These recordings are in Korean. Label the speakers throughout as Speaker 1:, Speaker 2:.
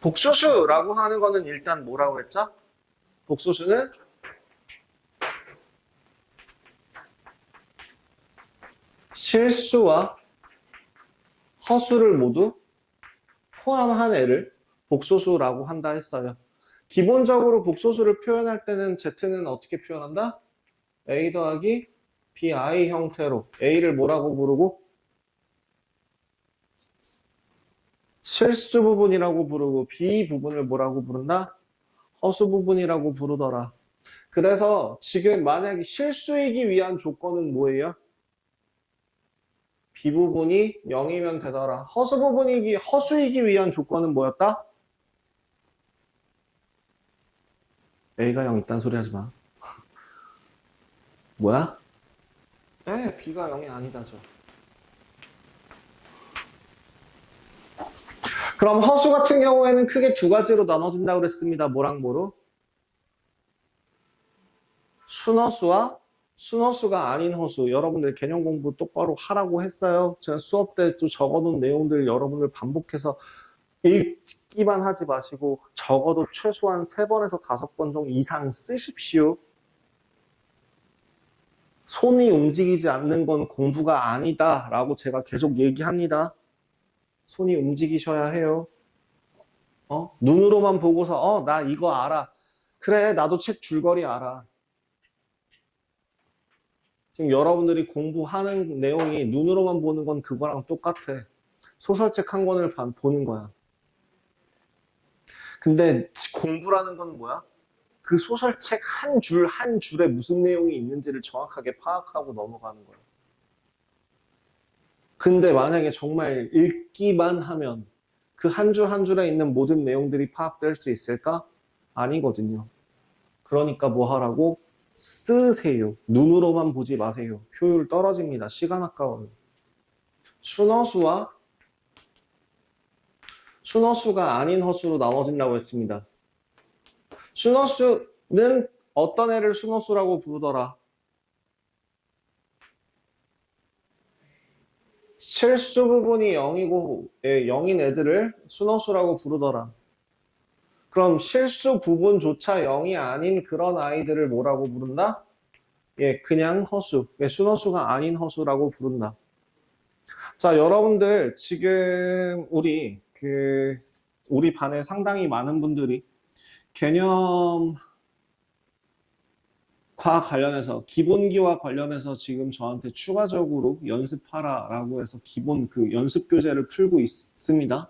Speaker 1: 복소수라고 하는 거는 일단 뭐라고 했죠? 복소수는 실수와 허수를 모두 포함한 애를 복소수라고 한다 했어요. 기본적으로 복소수를 표현할 때는 Z는 어떻게 표현한다? A 더하기 BI 형태로 A를 뭐라고 부르고? 실수 부분이라고 부르고 B 부분을 뭐라고 부른다? 허수 부분이라고 부르더라. 그래서 지금 만약에 실수이기 위한 조건은 뭐예요? B 부분이 0이면 되더라. 허수이기 위한 조건은 뭐였다? A가 0 있다는 소리 하지 마. 뭐야? 네, B가 0이 아니다죠. 그럼 허수 같은 경우에는 크게 두 가지로 나눠진다고 그랬습니다. 뭐랑 뭐로? 순허수와 순허수가 아닌 허수. 여러분들 개념 공부 똑바로 하라고 했어요. 제가 수업 때 또 적어놓은 내용들 여러분들 반복해서 읽기만 하지 마시고 적어도 최소한 3번에서 5번 정도 이상 쓰십시오. 손이 움직이지 않는 건 공부가 아니다 라고 제가 계속 얘기합니다. 손이 움직이셔야 해요. 눈으로만 보고서 나 이거 알아. 그래, 나도 책 줄거리 알아. 지금 여러분들이 공부하는 내용이 눈으로만 보는 건 그거랑 똑같아. 소설책 한 권을 보는 거야. 근데 공부라는 건 뭐야? 그 소설책 한 줄 한 줄에 무슨 내용이 있는지를 정확하게 파악하고 넘어가는 거야. 근데 만약에 정말 읽기만 하면 그 한 줄 한 줄에 있는 모든 내용들이 파악될 수 있을까? 아니거든요. 그러니까 뭐 하라고? 쓰세요. 눈으로만 보지 마세요. 효율 떨어집니다. 시간 아까워요. 순허수와 순허수가 아닌 허수로 나눠진다고 했습니다. 순허수는 어떤 애를 순허수라고 부르더라? 실수 부분이 0인 애들을 순허수라고 부르더라. 그럼 실수 부분조차 0이 아닌 그런 아이들을 뭐라고 부른다? 그냥 허수. 순허수가 아닌 허수라고 부른다. 자, 여러분들 지금 우리 반에 상당히 많은 분들이 개념과 기본기와 관련해서 지금 저한테 추가적으로 연습하라라고 해서 기본 연습 교재를 풀고 있습니다.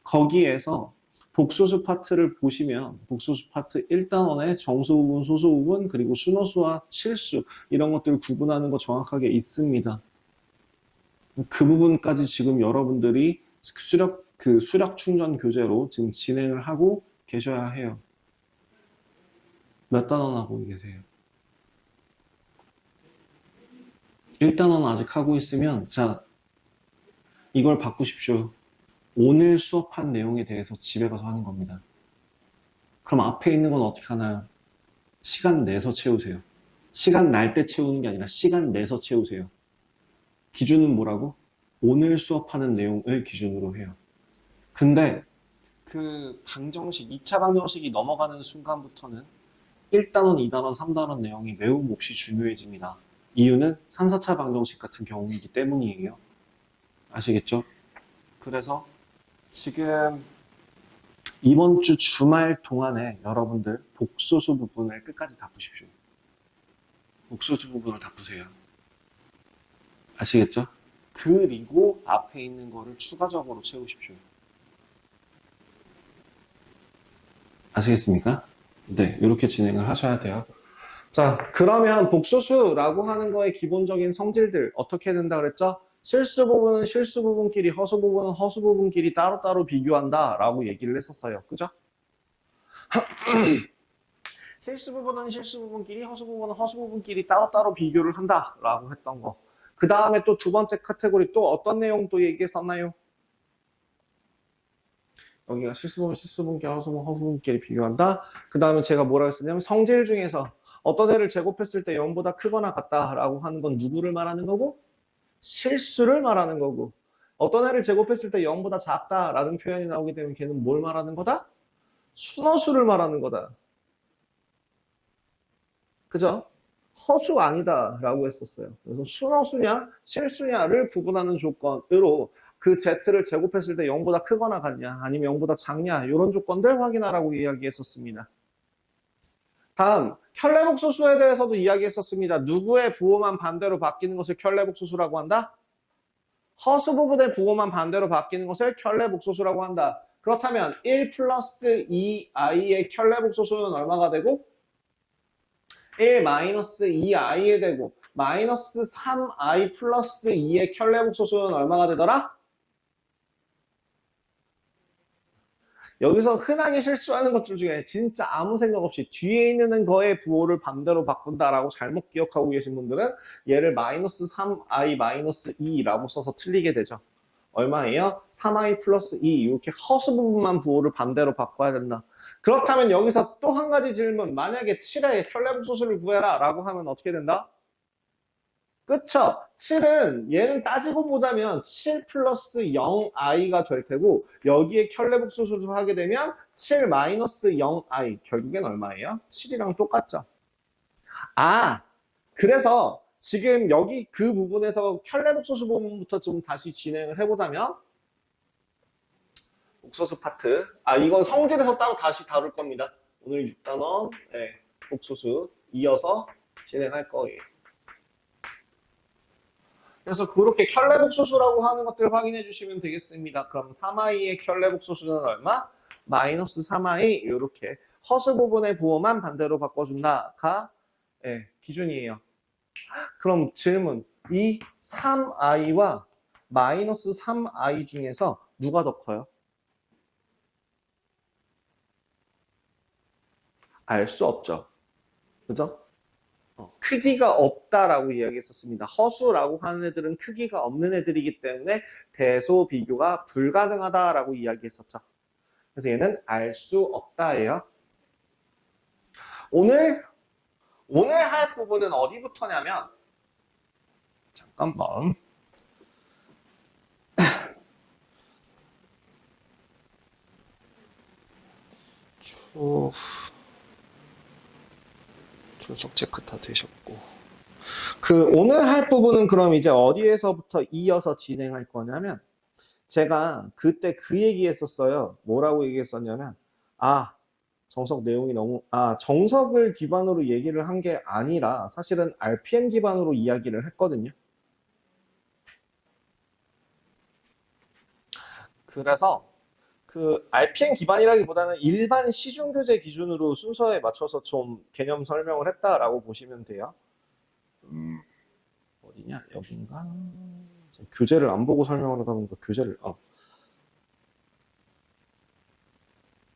Speaker 1: 거기에서 복소수 파트를 보시면 복소수 파트 1단원에 정수 부분, 소수 부분, 그리고 순허수와 실수 이런 것들을 구분하는 거 정확하게 있습니다. 그 부분까지 지금 여러분들이 수력 충전 교재로 지금 진행을 하고 계셔야 해요. 몇 단원 하고 계세요? 1단원 아직 하고 있으면 자, 이걸 바꾸십시오. 오늘 수업한 내용에 대해서 집에 가서 하는 겁니다. 그럼 앞에 있는 건 어떻게 하나요? 시간 내서 채우세요. 시간 날 때 채우는 게 아니라 시간 내서 채우세요. 기준은 뭐라고? 오늘 수업하는 내용을 기준으로 해요. 근데 그 2차 방정식이 넘어가는 순간부터는 1단원, 2단원, 3단원 내용이 매우 몹시 중요해집니다. 이유는 3, 4차 방정식 같은 경우이기 때문이에요. 아시겠죠? 그래서 지금 이번 주 주말 동안에 여러분들 복소수 부분을 끝까지 다 푸십시오. 복소수 부분을 다 푸세요. 아시겠죠? 그리고 앞에 있는 거를 추가적으로 채우십시오. 아시겠습니까? 네, 이렇게 진행을 하셔야 돼요. 자, 그러면 복소수라고 하는 거의 기본적인 성질들 어떻게 된다 그랬죠? 실수 부분은 실수 부분끼리, 허수 부분은 허수 부분끼리 따로따로 비교한다 라고 얘기를 했었어요. 그죠? 실수 부분은 실수 부분끼리, 허수 부분은 허수 부분끼리 따로따로 비교를 한다 라고 했던 거. 그 다음에 또 두 번째 카테고리 또 어떤 내용 또 얘기했었나요? 여기가 실수 부분, 실수 부분끼리, 허수 부분, 허수 부분끼리 비교한다. 그 다음에 제가 뭐라고 했었냐면 성질 중에서 어떤 애를 제곱했을 때 0보다 크거나 같다라고 하는 건 누구를 말하는 거고? 실수를 말하는 거고. 어떤 애를 제곱했을 때 0보다 작다라는 표현이 나오게 되면 걔는 뭘 말하는 거다? 순허수를 말하는 거다. 그죠? 허수 아니다라고 했었어요. 그래서 순허수냐 실수냐를 구분하는 조건으로 그 z를 제곱했을 때 0보다 크거나 같냐 아니면 0보다 작냐 이런 조건들 확인하라고 이야기했었습니다. 다음 켤레복소수에 대해서도 이야기했었습니다. 누구의 부호만 반대로 바뀌는 것을 켤레복소수라고 한다? 허수 부분의 부호만 반대로 바뀌는 것을 켤레복소수라고 한다. 그렇다면 1 플러스 2i의 켤레복소수는 얼마가 되고 1 마이너스 2i에 되고 마이너스 3i 플러스 2의 켤레복소수는 얼마가 되더라? 여기서 흔하게 실수하는 것들 중에 진짜 아무 생각 없이 뒤에 있는 거의 부호를 반대로 바꾼다라고 잘못 기억하고 계신 분들은 얘를 마이너스 3i 마이너스 2라고 써서 틀리게 되죠. 얼마예요? 3i 플러스 2 이렇게 허수 부분만 부호를 반대로 바꿔야 된다. 그렇다면 여기서 또 한 가지 질문. 만약에 7의 켤레복소수를 구해라 라고 하면 어떻게 된다? 그쵸? 7은 얘는 따지고 보자면 7 플러스 0i가 될 테고 여기에 켤레복소수를 하게 되면 7 마이너스 0i 결국엔 얼마예요? 7이랑 똑같죠. 아, 그래서 지금 여기 그 부분에서 켤레복소수 부분부터 좀 다시 진행을 해보자면 복소수 파트. 이건 성질에서 따로 다시 다룰 겁니다. 오늘 6단원 네, 복소수 이어서 진행할 거예요. 그래서 그렇게 켤레복소수라고 하는 것들을 확인해 주시면 되겠습니다. 그럼 3i의 켤레복소수는 얼마? 마이너스 3i 이렇게 허수 부분의 부호만 반대로 바꿔준다가 네, 기준이에요. 그럼 질문. 이 3i와 마이너스 3i 중에서 누가 더 커요? 알 수 없죠. 그죠? 크기가 없다라고 이야기했었습니다. 허수라고 하는 애들은 크기가 없는 애들이기 때문에 대소 비교가 불가능하다라고 이야기했었죠. 그래서 얘는 알 수 없다예요. 오늘 할 부분은 어디부터냐면 잠깐만 출석 체크 다 되셨고 오늘 할 부분은 그럼 이제 어디에서부터 이어서 진행할 거냐면 제가 그때 그 얘기 했었어요. 뭐라고 얘기했었냐면 정석 내용이 너무 정석을 기반으로 얘기를 한 게 아니라 사실은 RPM 기반으로 이야기를 했거든요. 그래서 그 RPM 기반이라기보다는 일반 시중교재 기준으로 순서에 맞춰서 좀 개념 설명을 했다라고 보시면 돼요. 어디냐? 여긴가? 교재를 안 보고 설명을 하다 보니까 교재를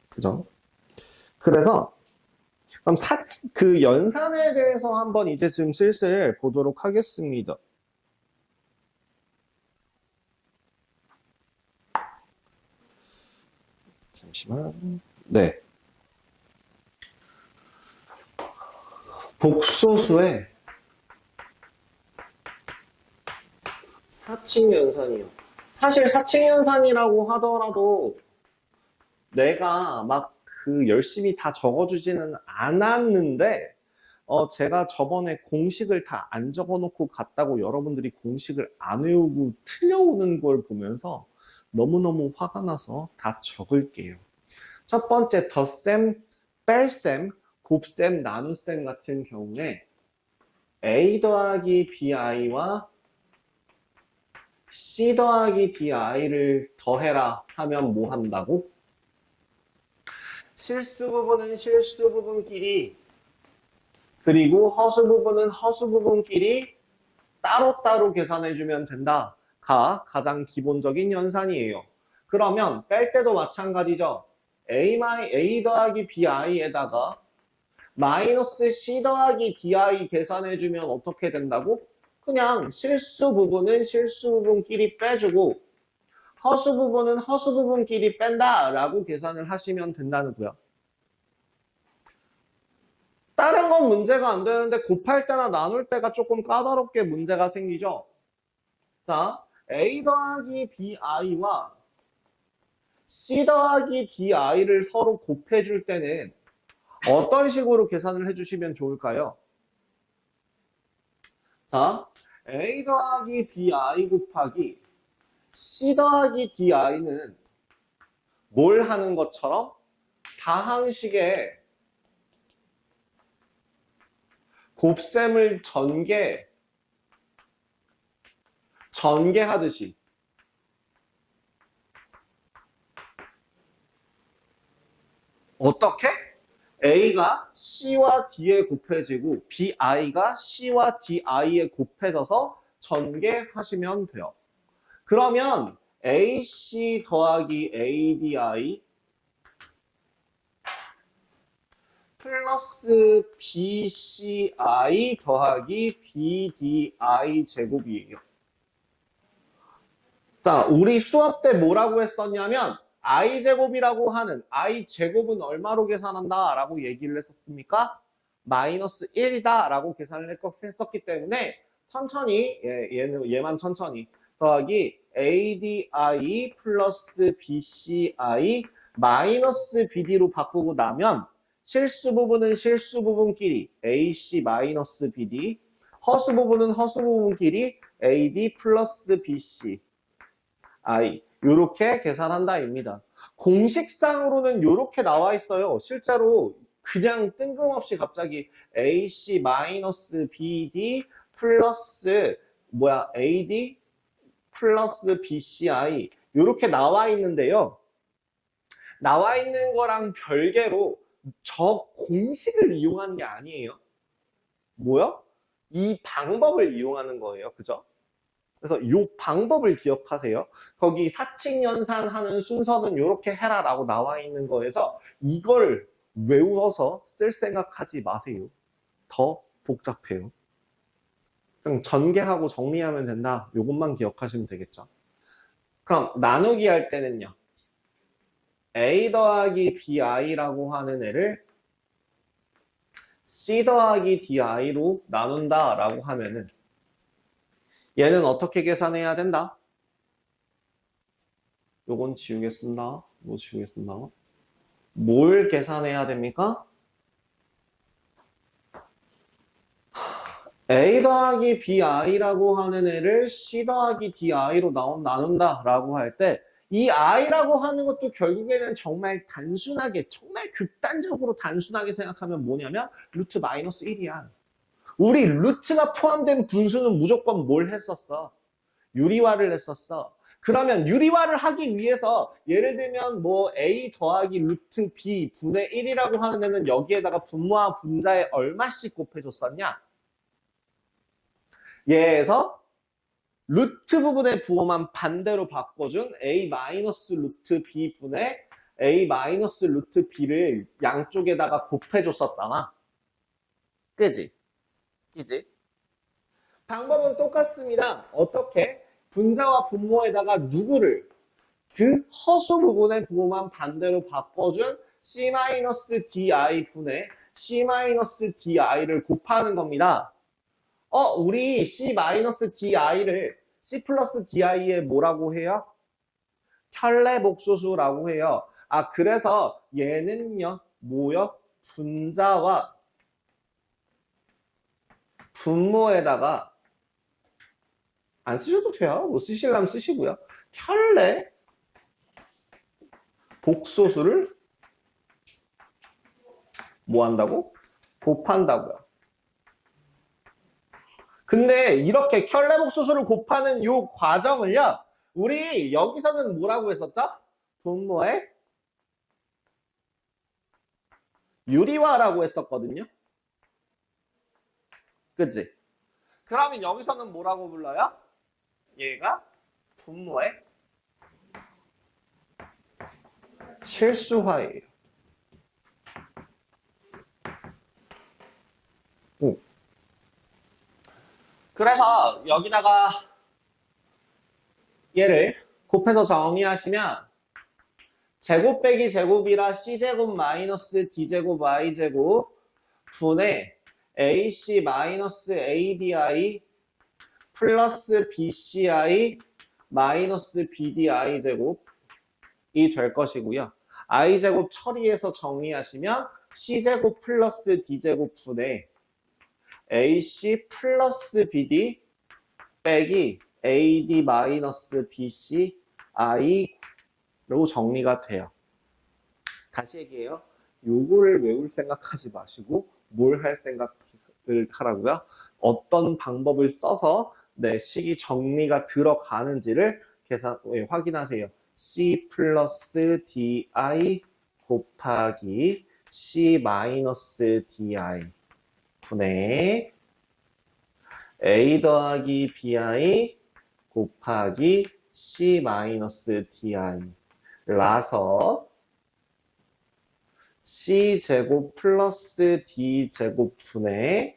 Speaker 1: 그죠? 그래서 그럼 그 연산에 대해서 한번 이제 좀 슬슬 보도록 하겠습니다. 잠시만. 네. 복소수의 사칙연산이요. 사실 사칙연산이라고 하더라도 내가 막 열심히 다 적어주지는 않았는데 제가 저번에 공식을 다 안 적어놓고 갔다고 여러분들이 공식을 안 외우고 틀려오는 걸 보면서 너무너무 화가 나서 다 적을게요. 첫 번째 덧셈, 뺄셈, 곱셈, 나눗셈 같은 경우에 a 더하기 bi와 c 더하기 di를 더해라 하면 뭐 한다고? 실수 부분은 실수 부분끼리 그리고 허수 부분은 허수 부분끼리 따로따로 계산해주면 된다가 가장 기본적인 연산이에요. 그러면 뺄 때도 마찬가지죠. a 더하기 bi에다가 마이너스 c 더하기 di 계산해주면 어떻게 된다고? 그냥 실수 부분은 실수 부분끼리 빼주고 허수 부분은 허수 부분끼리 뺀다라고 계산을 하시면 된다는 거야. 다른 건 문제가 안 되는데 곱할 때나 나눌 때가 조금 까다롭게 문제가 생기죠. 자, a 더하기 bi와
Speaker 2: C 더하기 DI를 서로 곱해줄 때는 어떤 식으로 계산을 해주시면 좋을까요? 자, A 더하기 DI 곱하기 C 더하기 DI는 뭘 하는 것처럼 다항식에 곱셈을 전개하듯이 어떻게? A가 C와 D에 곱해지고 BI가 C와 DI에 곱해져서 전개하시면 돼요. 그러면 AC 더하기 ADI 플러스 BCI 더하기 BDI 제곱이에요. 자, 우리 수업 때 뭐라고 했었냐면 i제곱이라고 하는 i제곱은 얼마로 계산한다 라고 얘기를 했었습니까? 마이너스 1이다 라고 계산을 했었기 때문에 천천히 얘만 천천히 더하기 ADI 플러스 BCI 마이너스 BD로 바꾸고 나면 실수 부분은 실수 부분끼리 AC 마이너스 BD 허수 부분은 허수 부분끼리 AD 플러스 BC 이렇게 계산한다입니다. 공식상으로는 이렇게 나와 있어요. 실제로 그냥 뜬금없이 갑자기 AC-BD 플러스 AD 플러스 BCI 이렇게 나와 있는데요. 나와 있는 거랑 별개로 저 공식을 이용한 게 아니에요. 뭐요? 이 방법을 이용하는 거예요. 그죠? 그래서 이 방법을 기억하세요. 거기 사칙연산하는 순서는 이렇게 해라 라고 나와 있는 거에서 이걸 외워서 쓸 생각하지 마세요. 더 복잡해요. 그냥 전개하고 정리하면 된다. 이것만 기억하시면 되겠죠. 그럼 나누기 할 때는요. A 더하기 BI라고 하는 애를 C 더하기 DI로 나눈다 라고 하면은 얘는 어떻게 계산해야 된다? 요건 지우겠습니다. 이거 지우겠습니다. 뭘 계산해야 됩니까? A 더하기 BI라고 하는 애를 C 더하기 DI로 나눈다 라고 할 때 이 I라고 하는 것도 결국에는 정말 단순하게 정말 극단적으로 단순하게 생각하면 뭐냐면 루트 마이너스 1이야. 우리 루트가 포함된 분수는 무조건 뭘 했었어? 유리화를 했었어. 그러면 유리화를 하기 위해서 예를 들면 뭐 A 더하기 루트 B 분의 1이라고 하는 애는 여기에다가 분모와 분자에 얼마씩 곱해줬었냐? 얘에서 루트 부분의 부호만 반대로 바꿔준 A 마이너스 루트 B 분의 A 마이너스 루트 B를 양쪽에다가 곱해줬었잖아. 그지? 그지? 방법은 똑같습니다. 어떻게? 분자와 분모에다가 누구를? 그 허수 부분의 부호만 반대로 바꿔준 C-DI 분의 C-DI를 곱하는 겁니다. 우리 C-DI를 C 플러스 DI에 뭐라고 해요? 켤레복소수라고 해요. 그래서 얘는요, 뭐요? 분자와 분모에다가 안 쓰셔도 돼요. 뭐 쓰시려면 쓰시고요. 켤레 복소수를 뭐 한다고? 곱한다고요. 근데 이렇게 켤레 복소수를 곱하는 이 과정을요. 우리 여기서는 뭐라고 했었죠? 분모의 유리화라고 했었거든요. 그치? 그러면 여기서는 뭐라고 불러요? 얘가 분모의 실수화예요. 그래서 여기다가 얘를 곱해서 정의하시면 제곱 빼기 제곱이라 C제곱 마이너스 D제곱 Y제곱 분의 AC 마이너스 ADI 플러스 BCI 마이너스 BDI 제곱 될 것이고요. i제곱 처리해서 정리하시면 c제곱 플러스 d제곱 분의 ac 플러스 bd 빼기 ad 마이너스 bc i로 정리가 돼요. 다시 얘기해요. 요거를 외울 생각하지 마시고 뭘 할 생각을 하라고요? 어떤 방법을 써서 내 식이 정리가 들어가는지를 확인하세요. c 플러스 di 곱하기 c 마이너스 di 분의 a 더하기 bi 곱하기 c 마이너스 di 라서 c제곱 플러스 d제곱 분의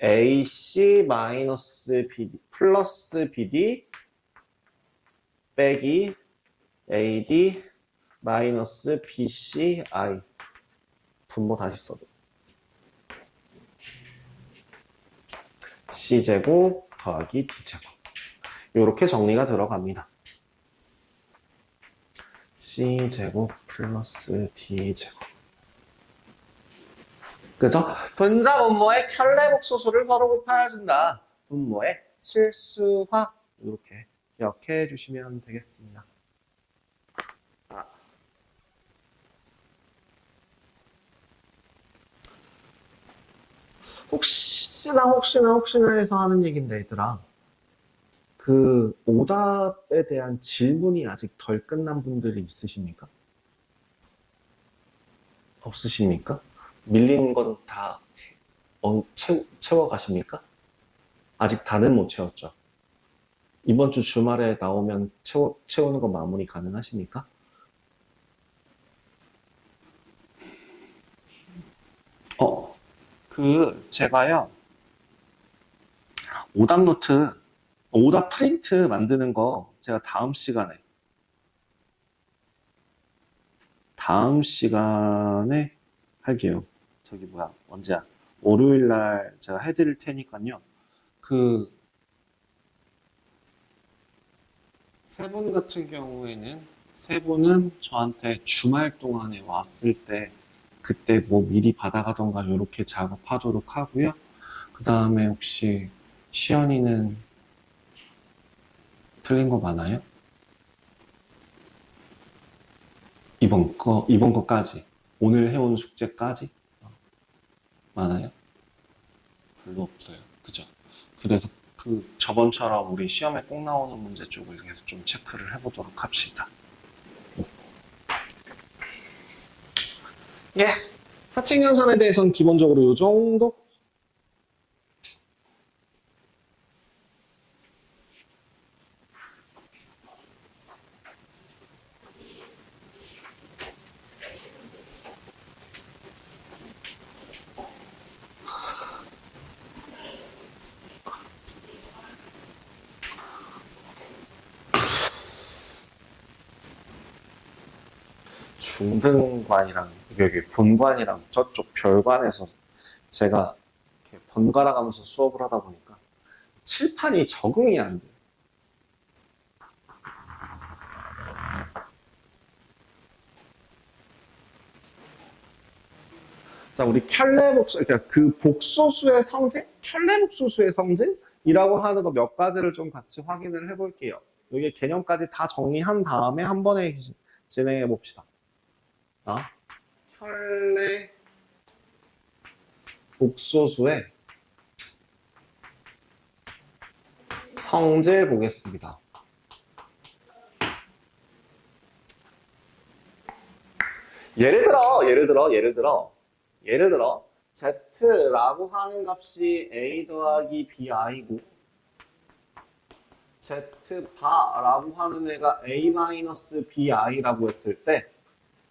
Speaker 2: ac 마이너스 bd 플러스 bd 빼기 ad 마이너스 bci 분모 다시 써도 c제곱 더하기 d제곱 이렇게 정리가 들어갑니다. c제곱 플러스 d제곱 그죠? 분자 분모의 켤레복소수를 서로 곱하여준다. 분모의 실수화 이렇게 기억해 주시면 되겠습니다. 혹시나 해서 하는 얘기인데 얘들아, 그 오답에 대한 질문이 아직 덜 끝난 분들이 있으십니까? 없으십니까? 밀린 건 다 채워가십니까? 아직 다는 못 채웠죠. 이번 주 주말에 나오면 채우는 거 마무리 가능하십니까? 제가요, 오답 노트, 오답 프린트 만드는 거 제가 다음 시간에 할게요. 언제야? 월요일 날 제가 해드릴 테니까요. 세 분 같은 경우에는, 세 분은 저한테 주말 동안에 왔을 때 그때 뭐 미리 받아가던가 이렇게 작업하도록 하고요. 그 다음에 혹시 시연이는 틀린 거 많아요? 이번 거까지. 오늘 해온 숙제까지? 많아요? 별로 없어요. 그죠? 그래서 저번처럼 우리 시험에 꼭 나오는 문제 쪽을 계속 좀 체크를 해보도록 합시다. 예. 사칙연산에 대해서는 기본적으로 이 정도? 중등관이랑 여기 본관이랑 저쪽 별관에서 제가 이렇게 번갈아 가면서 수업을 하다 보니까 칠판이 적응이 안 돼요. 자, 우리 그러니까 그 복소수의 성질, 켤레복소수의 성질이라고 하는 거 몇 가지를 좀 같이 확인을 해볼게요. 여기 개념까지 다 정리한 다음에 한 번에 진행해 봅시다. 켤레 복소수의 성질 보겠습니다. 예를 들어 z라고 하는 값이 a 더하기 bi고 z바라고 하는 애가 a-bi라고 했을 때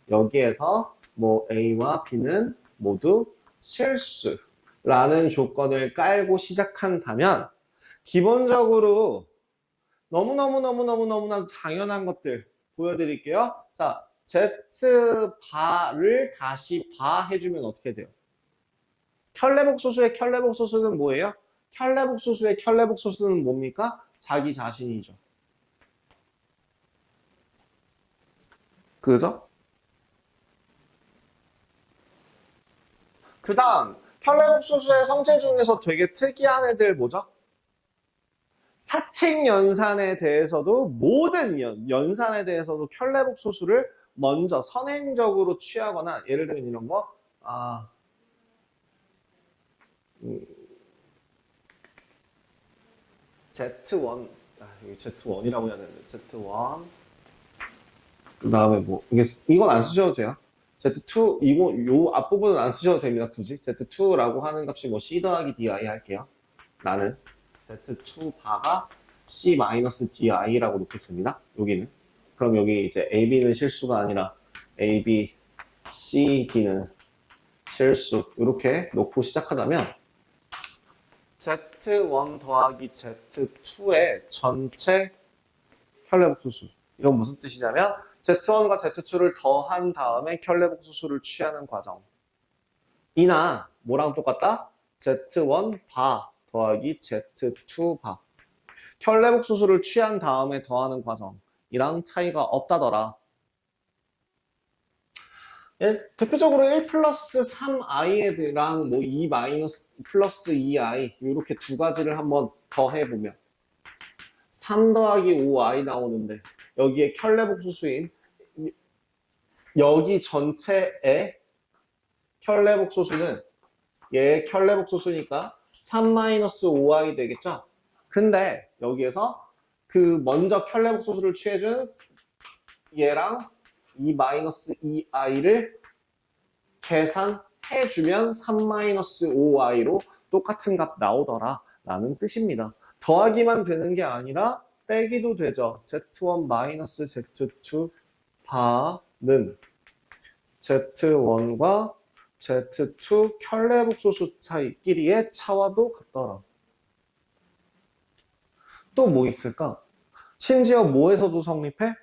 Speaker 2: 여기에서 뭐 a와 b는 모두 실수라는 조건을 깔고 시작한다면 기본적으로 너무나도 당연한 것들 보여드릴게요. 자, z바를 다시 바 해주면 어떻게 돼요? 켤레복소수의 켤레복소수는 뭐예요? 켤레복소수의 켤레복소수는 뭡니까? 자기 자신이죠. 그죠? 그 다음, 혈내복소수의 성체 중에서 되게 특이한 애들 뭐죠? 사칙연산에 대해서도 모든 연산에 대해서도 혈내복소수를 먼저 선행적으로 취하거나 예를 들면 이런 거 Z1 여기 Z1이라고 해야 되는데 Z1 그 다음에 뭐 이건 안 쓰셔도 돼요. Z2 이거 요 앞부분은 안 쓰셔도 됩니다. 굳이 Z2라고 하는 값이 뭐 C 더하기 DI 할게요. 나는 Z2 바가 C-DI라고 놓겠습니다. 여기는. 그럼 여기 이제 AB는 실수가 아니라 AB, C, D는 실수. 이렇게 놓고 시작하자면 Z1 더하기 Z2의 전체 혈내복소수. 이건 무슨 뜻이냐면 Z1과 Z2를 더한 다음에 혈내복소수를 취하는 과정. 이나 뭐랑 똑같다? Z1 바 더하기 Z2 바. 혈내복소수를 취한 다음에 더하는 과정이랑 차이가 없다더라. 대표적으로 1 플러스 3i랑 뭐 2 마이너스 플러스 2i 이렇게 두 가지를 한번 더해보면 3 더하기 5i 나오는데 여기에 혈내복소수인 여기 전체의 혈내복소수는 얘의 혈내복소수니까 3 마이너스 5i 되겠죠? 근데 여기에서 그 먼저 혈내복소수를 취해준 얘랑 2 마이너스 2i를 계산해주면 3 마이너스 5i로 똑같은 값 나오더라 라는 뜻입니다. 더하기만 되는 게 아니라 빼기도 되죠. Z1 마이너스 Z2 바는 Z1과 Z2 혈내복소수 차이끼리의 차와도 같더라. 또 뭐 있을까? 심지어 뭐에서도 성립해?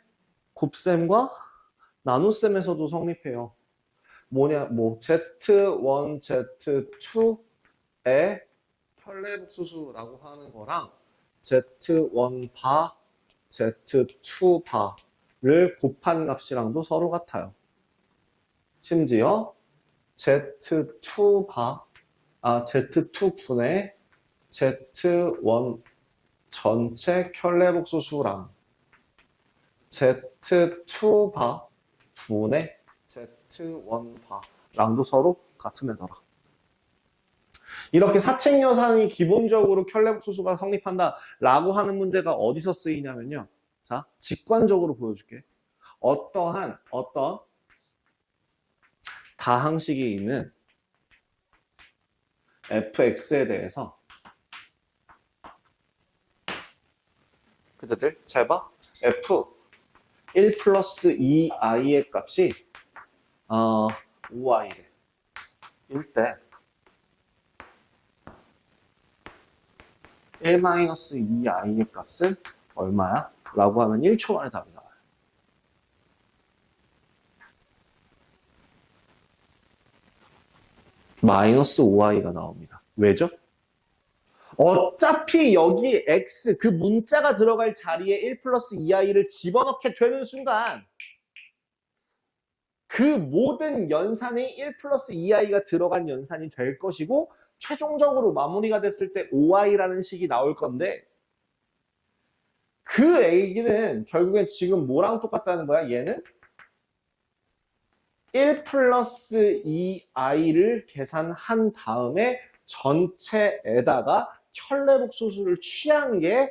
Speaker 2: 곱셈과 나눗셈에서도 성립해요. 뭐냐, 뭐 Z1, Z2의 혈내복소수라고 하는 거랑 Z1 바, Z2 바를 곱한 값이랑도 서로 같아요. 심지어 Z2 바, Z2 분의 Z1 전체 혈내복소수랑 Z2 바 분의 Z1 바랑도 서로 같은 애더라. 이렇게 사칙여산이 기본적으로 혈내복소수가 성립한다라고 하는 문제가 어디서 쓰이냐면요. 자, 직관적으로 보여줄게. 어떤 다항식이 있는 fx에 대해서 그대들 잘 봐. f 1 플러스 2i의 값이 5i래. 일 때 1 마이너스 2i의 값은 얼마야? 라고 하면 1초 만에 답이 나와요. 마이너스 5i가 나옵니다. 왜죠? 어차피 여기 x 그 문자가 들어갈 자리에 1 플러스 2i를 집어넣게 되는 순간 그 모든 연산이 1 플러스 2i가 들어간 연산이 될 것이고 최종적으로 마무리가 됐을 때 5i라는 식이 나올 건데 그 a는 결국엔 지금 뭐랑 똑같다는 거야? 얘는 1 플러스 2i를 계산한 다음에 전체에다가 혈내복소수를 취한 게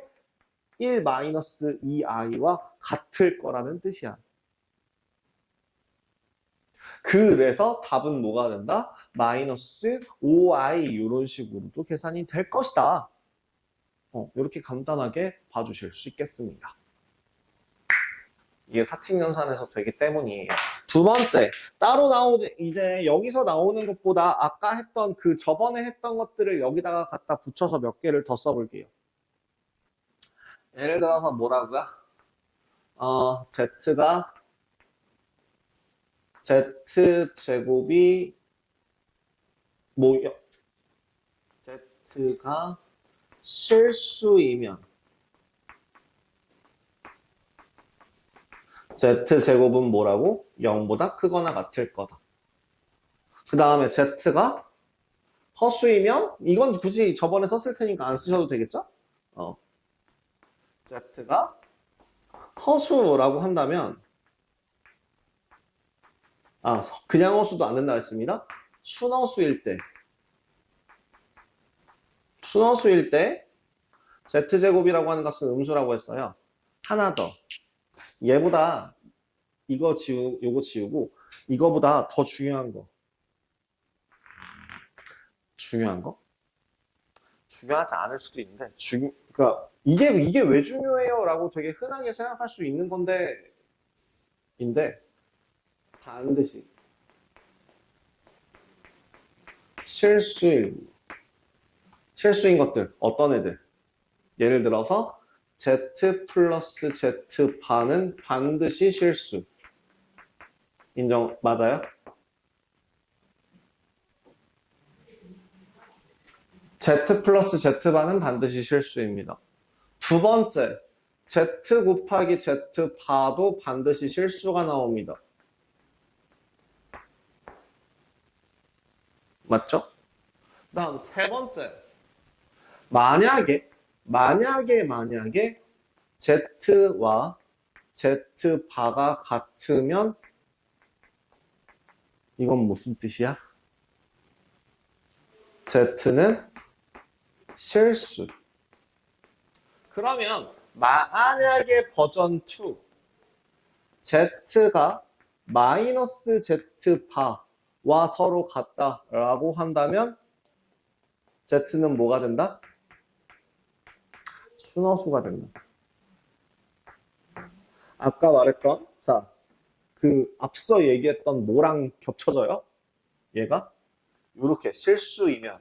Speaker 2: 1 마이너스 2i와 같을 거라는 뜻이야. 그래서 답은 뭐가 된다? 마이너스 5i 이런 식으로도 계산이 될 것이다. 이렇게 간단하게 봐주실 수 있겠습니다. 이게 사칙연산에서 되기 때문이에요. 두 번째, 따로 나오지, 이제 여기서 나오는 것보다 아까 했던 그 저번에 했던 것들을 여기다가 갖다 붙여서 몇 개를 더 써볼게요. 예를 들어서 뭐라고요? Z가 Z 제곱이 Z가 실수이면 Z제곱은 뭐라고? 0보다 크거나 같을 거다. 그 다음에 Z가 허수이면 이건 굳이 저번에 썼을 테니까 안 쓰셔도 되겠죠? Z가 허수라고 한다면 그냥 허수도 안 된다 했습니다. 순허수일 때 Z제곱이라고 하는 값은 음수라고 했어요. 하나 더. 얘보다 요거 지우고 이거보다 더 중요한 거. 중요하지 않을 수도 있는데 그러니까 이게 왜 중요해요? 라고 되게 흔하게 생각할 수 있는 인데 반드시 실수인 것들 어떤 애들? 예를 들어서 Z 플러스 Z 바는 반드시 실수. 인정 맞아요? Z 플러스 Z 바는 반드시 실수입니다. 두 번째, Z 곱하기 Z 바도 반드시 실수가 나옵니다. 맞죠? 다음 세 번째, 만약에 Z와 Z 바가 같으면 이건 무슨 뜻이야? Z는 실수. 그러면 만약에 버전 2 Z가 마이너스 Z 바와 서로 같다라고 한다면 Z는 뭐가 된다? 순허수가 된다. 아까 말했던 앞서 얘기했던 뭐랑 겹쳐져요? 얘가 이렇게 실수이면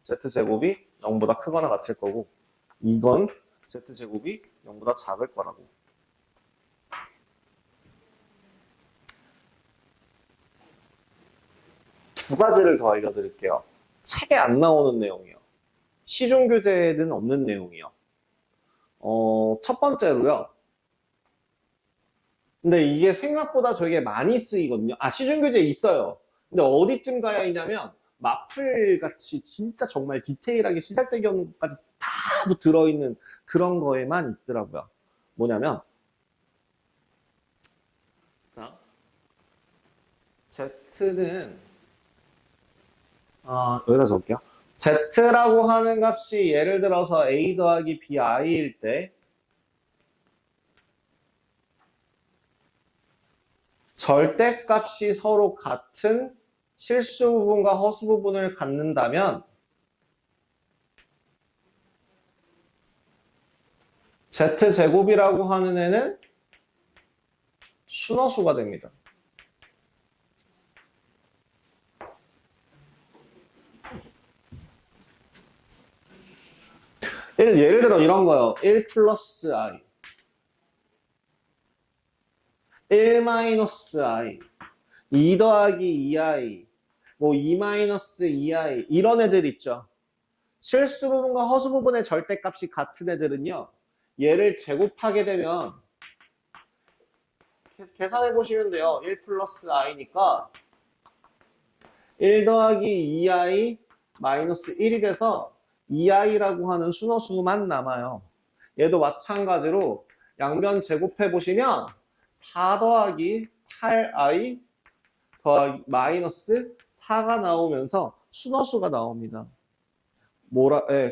Speaker 2: Z제곱이 0보다 크거나 같을 거고 이건 Z제곱이 0보다 작을 거라고. 두 가지를 더 알려드릴게요. 책에 안 나오는 내용이요. 시중교재에는 없는 내용이요. 첫 번째로요. 근데 이게 생각보다 되게 많이 쓰이거든요. 시중교재에 있어요. 근데 어디쯤 가야 있냐면 마플같이 진짜 정말 디테일하게 시작대경까지 다 들어있는 그런 거에만 있더라고요. 뭐냐면 Z는 여기다 적을게요. Z라고 하는 값이 예를 들어서 A 더하기 BI일 때 절대값이 서로 같은 실수 부분과 허수 부분을 갖는다면 Z제곱이라고 하는 애는 순허수가 됩니다. 예를 들어 이런 거요. 1 플러스 I 1 마이너스 I 2 더하기 2I 2 마이너스 2I 이런 애들 있죠. 실수 부분과 허수 부분의 절대값이 같은 애들은요. 얘를 제곱하게 되면 계산해 보시면 돼요. 1 플러스 i니까 1 더하기 2i 마이너스 1이 돼서 2i라고 하는 순허수만 남아요. 얘도 마찬가지로 양변 제곱해 보시면 4 더하기 8i 더하기 마이너스 4가 나오면서 순허수가 나옵니다.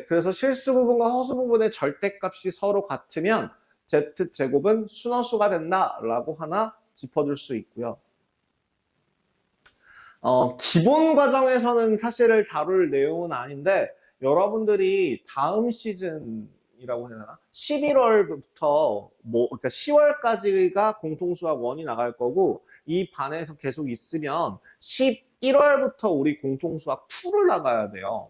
Speaker 2: 그래서 실수 부분과 허수 부분의 절대값이 서로 같으면 Z제곱은 순허수가 된다라고 하나 짚어줄 수 있고요. 기본 과정에서는 사실을 다룰 내용은 아닌데 여러분들이 다음 시즌이라고 해야 되나? 11월부터 그러니까 10월까지가 공통수학 1이 나갈 거고 이 반에서 계속 있으면 11월부터 우리 공통수학 2를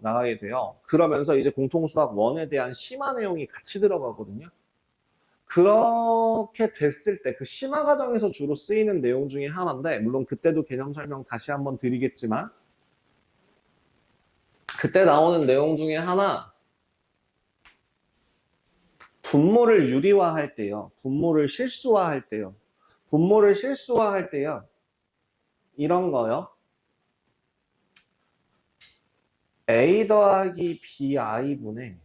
Speaker 2: 나가게 돼요. 그러면서 이제 공통수학 1에 대한 심화 내용이 같이 들어가거든요. 그렇게 됐을 때 그 심화 과정에서 주로 쓰이는 내용 중에 하나인데 물론 그때도 개념 설명 다시 한번 드리겠지만 그때 나오는 내용 중에 하나 분모를 유리화할 때요. 분모를 실수화할 때요. 분모를 실수화할 때요. 이런 거요. a 더하기 bi분의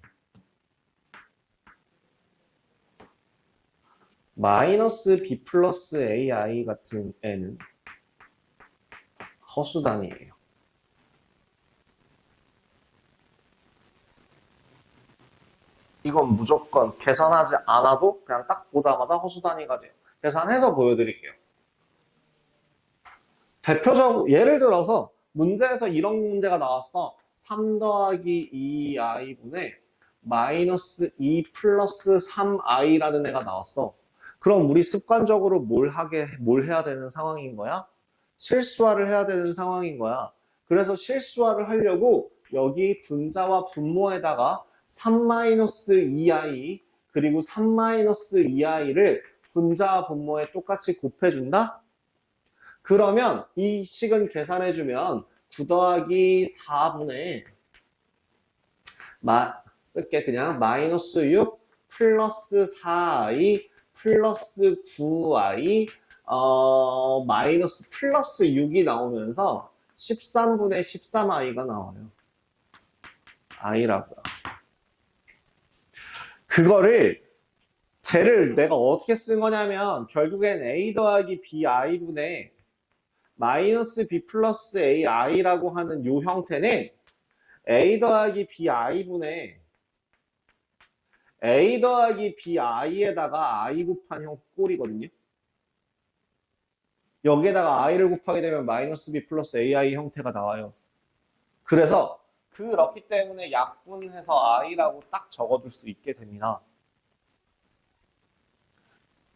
Speaker 2: 마이너스 b 플러스 ai 같은 애는 허수 단위예요. 이건 무조건 계산하지 않아도 그냥 딱 보자마자 허수 단위가 돼요. 계산해서 보여드릴게요. 대표적으로 예를 들어서 문제에서 이런 문제가 나왔어. 3 더하기 2i분의 마이너스 2 플러스 3i라는 애가 나왔어. 그럼 우리 습관적으로 뭘 해야 되는 상황인 거야? 실수화를 해야 되는 상황인 거야. 그래서 실수화를 하려고 여기 분자와 분모에다가 3-2i 그리고 3-2i를 분자와 분모에 똑같이 곱해준다? 그러면 이 식은 계산해주면 9 더하기 4분의 쓸게 그냥 마이너스 6 플러스 4i 플러스 9i 마이너스 플러스 6이 나오면서 13분의 13i가 나와요. i라고요. 쟤를 내가 어떻게 쓴 거냐면 결국엔 a 더하기 bi분의 마이너스 b 플러스 ai라고 하는 요 형태는 a 더하기 bi분의 a 더하기 bi에다가 i 곱한 꼴이거든요. 여기에다가 i를 곱하게 되면 마이너스 b 플러스 ai 형태가 나와요. 그래서 그렇기 때문에 약분해서 i라고 딱 적어둘 수 있게 됩니다.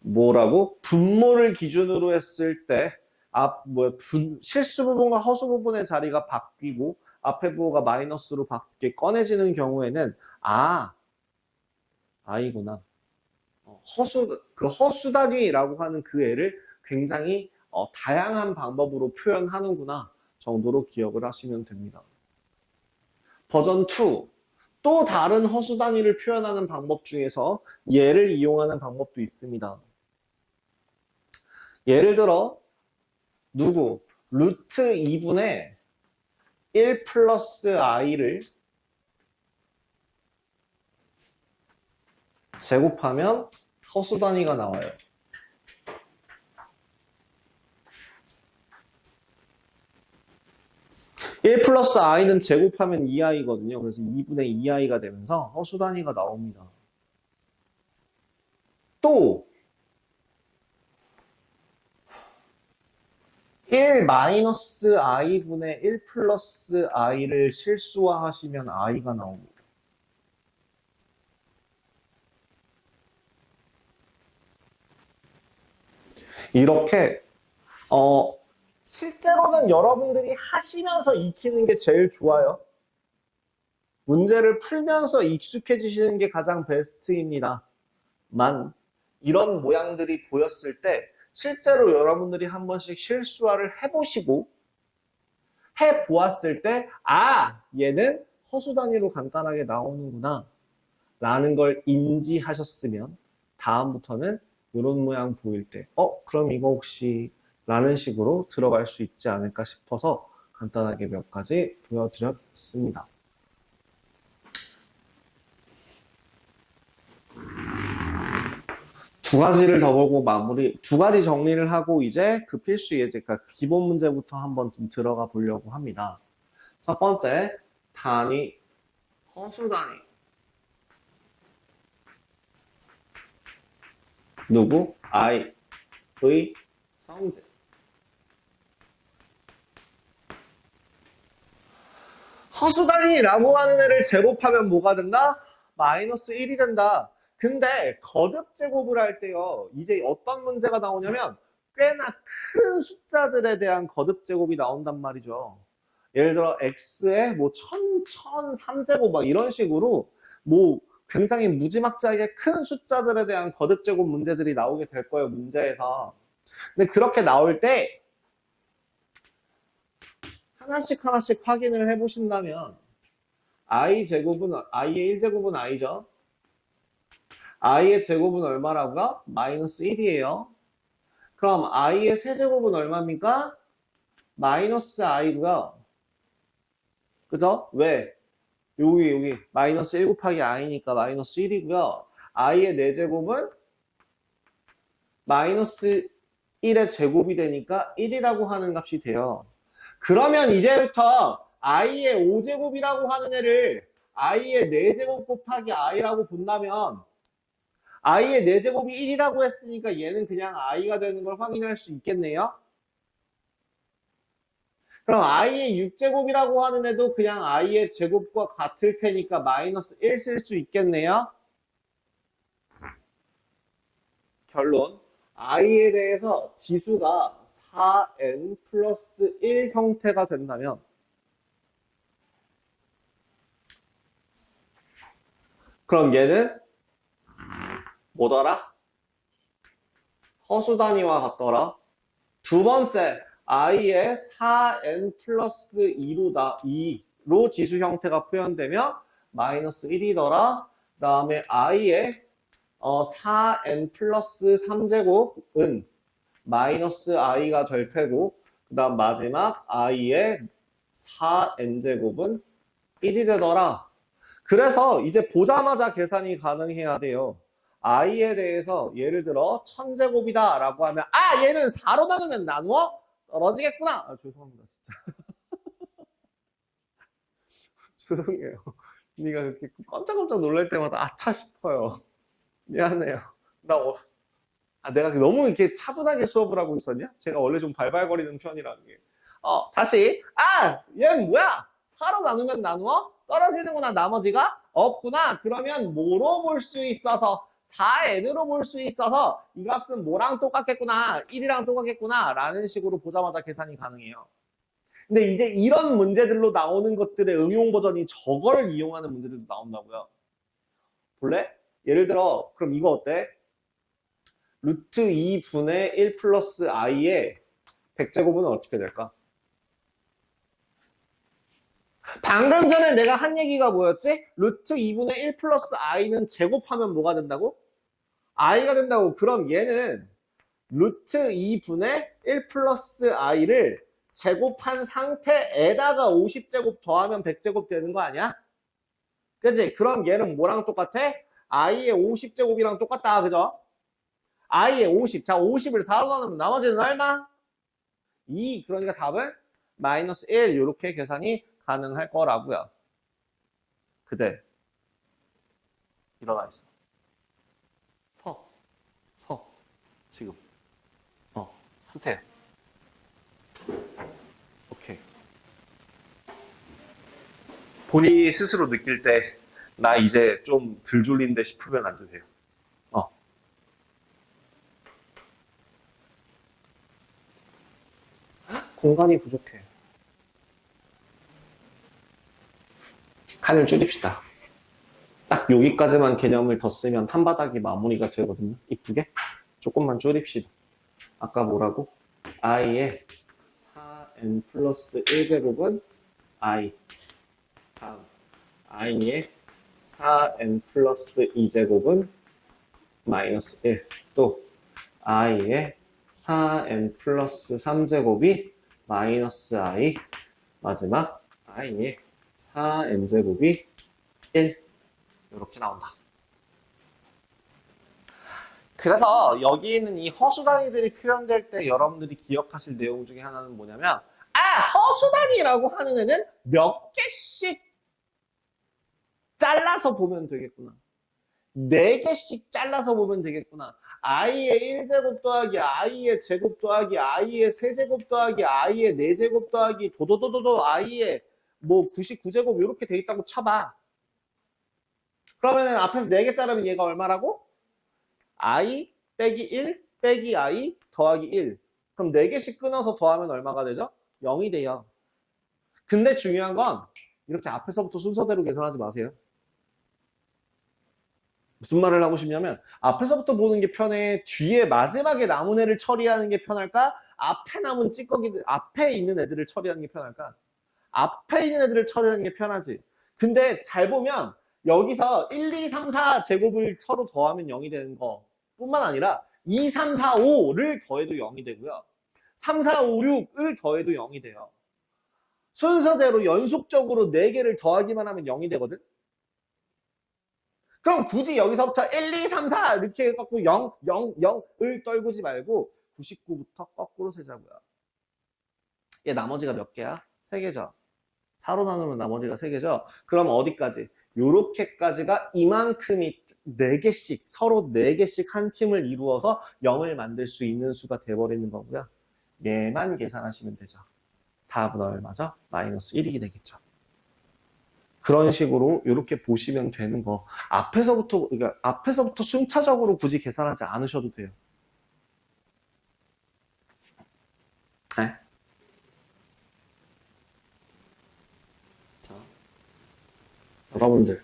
Speaker 2: 뭐라고? 분모를 기준으로 했을 때 실수 부분과 허수 부분의 자리가 바뀌고 앞에 부호가 마이너스로 밖에 꺼내지는 경우에는 i구나. 허수 단위라고 하는 그 애를 굉장히 다양한 방법으로 표현하는구나 정도로 기억을 하시면 됩니다. 버전 2. 또 다른 허수 단위를 표현하는 방법 중에서 얘를 이용하는 방법도 있습니다. 예를 들어 루트 2분의 1 플러스 i를 제곱하면 허수 단위가 나와요. (1 플러스 i는 제곱하면 2i거든요. 그래서 2분의 2i가 되면서 허수 단위가 나옵니다. 또 1 마이너스 i분의 1 플러스 i를 실수화하시면 i가 나옵니다. 이렇게 실제로는 여러분들이 하시면서 익히는 게 제일 좋아요. 문제를 풀면서 익숙해지시는 게 가장 베스트입니다. 이런 모양들이 보였을 때 실제로 여러분들이 한 번씩 실수화를 해보시고 해보았을 때 얘는 허수 단위로 간단하게 나오는구나 라는 걸 인지하셨으면 다음부터는 이런 모양 보일 때 그럼 이거 혹시 라는 식으로 들어갈 수 있지 않을까 싶어서 간단하게 몇 가지 보여드렸습니다. 두 가지를 더 보고 두 가지 정리를 하고 이제 그 필수 예제, 그러니까 기본 문제부터 한번 좀 들어가 보려고 합니다. 첫 번째, 단위, 허수 단위. 누구? I, V, 성질. 허수 단위라고 하는 애를 제곱하면 뭐가 된다? 마이너스 1이 된다. 근데 거듭 제곱을 할 때요. 이제 어떤 문제가 나오냐면 꽤나 큰 숫자들에 대한 거듭 제곱이 나온단 말이죠. 예를 들어 x에 1003제곱 막 이런 식으로 굉장히 무지막지하게 큰 숫자들에 대한 거듭 제곱 문제들이 나오게 될 거예요. 문제에서. 근데 그렇게 나올 때 하나씩 확인을 해보신다면 i의 1제곱은 i죠. i의 제곱은 얼마라고요? 마이너스 1이에요. 그럼 i의 세제곱은 얼마입니까? 마이너스 i고요. 그죠? 왜? 여기 마이너스 1 곱하기 i니까 마이너스 1이고요. i의 4제곱은 마이너스 1의 제곱이 되니까 1이라고 하는 값이 돼요. 그러면 이제부터 i의 5제곱이라고 하는 애를 i의 4제곱 곱하기 i라고 본다면 i의 4제곱이 1이라고 했으니까 얘는 그냥 i가 되는 걸 확인할 수 있겠네요. 그럼 i의 6제곱이라고 하는 애도 그냥 i의 제곱과 같을 테니까 마이너스 1 쓸 수 있겠네요. 결론. i에 대해서 지수가 4n 플러스 1 형태가 된다면 그럼 얘는 뭐더라? 허수 단위와 같더라. 두 번째, i의 4n 플러스 2로 지수 형태가 표현되면 마이너스 1이더라. 그 다음에 i의 4n 플러스 3제곱은 마이너스 i가 될 테고 그 다음 마지막 i의 4n제곱은 1이 되더라. 그래서 이제 보자마자 계산이 가능해야 돼요. i에 대해서 예를 들어 1000제곱이다 라고 하면 얘는 4로 나누면 나누어? 떨어지겠구나. 죄송합니다 진짜. 죄송해요. 네가 그렇게 깜짝깜짝 놀랄 때마다 아차 싶어요. 미안해요. 내가 너무 이렇게 차분하게 수업을 하고 있었냐? 제가 원래 좀 발발거리는 편이라는 게. 다시. 얘는 뭐야? 4로 나누면 나누어? 떨어지는구나, 나머지가? 없구나. 그러면 뭐로 볼 수 있어서? 4n으로 볼 수 있어서 이 값은 뭐랑 똑같겠구나, 1이랑 똑같겠구나 라는 식으로 보자마자 계산이 가능해요. 근데 이제 이런 문제들로 나오는 것들의 응용 버전이 저걸 이용하는 문제들도 나온다고요. 볼래? 예를 들어 그럼 이거 어때? 루트 2분의 1 플러스 i의 100제곱은 어떻게 될까? 방금 전에 내가 한 얘기가 뭐였지? 루트 2분의 1 플러스 i는 제곱하면 뭐가 된다고? i가 된다고. 그럼 얘는 루트 2분의 1 플러스 i를 제곱한 상태에다가 50제곱 더하면 100제곱 되는 거 아니야? 그치? 그럼 얘는 뭐랑 똑같아? i의 50제곱이랑 똑같다. 그죠? i의 50. 자, 50을 4로 나누면 나머지는 얼마? 2. 그러니까 답은 마이너스 1. 이렇게 계산이 가능할 거라고요. 그대 일어나 있어. 서. 지금. 쓰세요. 오케이. 본인이 스스로 느낄 때 나 이제 좀 덜 졸린데 싶으면 앉으세요. 공간이 부족해. 칸을 줄입시다. 딱 여기까지만 개념을 더 쓰면 한 바닥이 마무리가 되거든요. 이쁘게. 조금만 줄입시다. 아까 뭐라고? i의 4n 플러스 1제곱은 i. 다음. i의 4n 플러스 2제곱은 마이너스 1. 또 i의 4n 플러스 3제곱이 마이너스 i. 마지막 i의 4n제곱이 1. 이렇게 나온다. 그래서 여기 있는 이 허수 단위들이 표현될 때 여러분들이 기억하실 내용 중에 하나는 뭐냐면 허수 단위라고 하는 애는 몇 개씩 잘라서 보면 되겠구나. 4개씩 잘라서 보면 되겠구나. i의 1제곱 더하기 i의 제곱 더하기 i의 세제곱 더하기 i의 4제곱 더하기 도도도도도 i의 뭐 99제곱 이렇게 돼 있다고 쳐봐. 그러면 앞에서 4개 자르면 얘가 얼마라고? i 빼기 1 빼기 i 더하기 1. 그럼 4개씩 끊어서 더하면 얼마가 되죠? 0이 돼요. 근데 중요한 건 이렇게 앞에서부터 순서대로 계산하지 마세요. 무슨 말을 하고 싶냐면 앞에서부터 보는 게 편해? 뒤에 마지막에 남은 애를 처리하는 게 편할까? 앞에 남은 찌꺼기들, 앞에 있는 애들을 처리하는 게 편할까? 앞에 있는 애들을 처리하는 게 편하지. 근데 잘 보면 여기서 1, 2, 3, 4 제곱을 서로 더하면 0이 되는 거 뿐만 아니라 2, 3, 4, 5를 더해도 0이 되고요. 3, 4, 5, 6을 더해도 0이 돼요. 순서대로 연속적으로 4개를 더하기만 하면 0이 되거든? 그럼 굳이 여기서부터 1, 2, 3, 4 이렇게 해갖고 0, 0, 0을 떨구지 말고 99부터 거꾸로 세자고요. 얘 나머지가 몇 개야? 3개죠. 4로 나누면 나머지가 3개죠. 그럼 어디까지? 요렇게까지가 이만큼이 4개씩, 서로 4개씩 한 팀을 이루어서 0을 만들 수 있는 수가 돼버리는 거고요. 얘만 계산하시면 되죠. 답은 얼마죠? 마이너스 1이 되겠죠. 그런 식으로 이렇게 보시면 되는 거. 그러니까 앞에서부터 순차적으로 굳이 계산하지 않으셔도 돼요. 네? 자, 여러분들.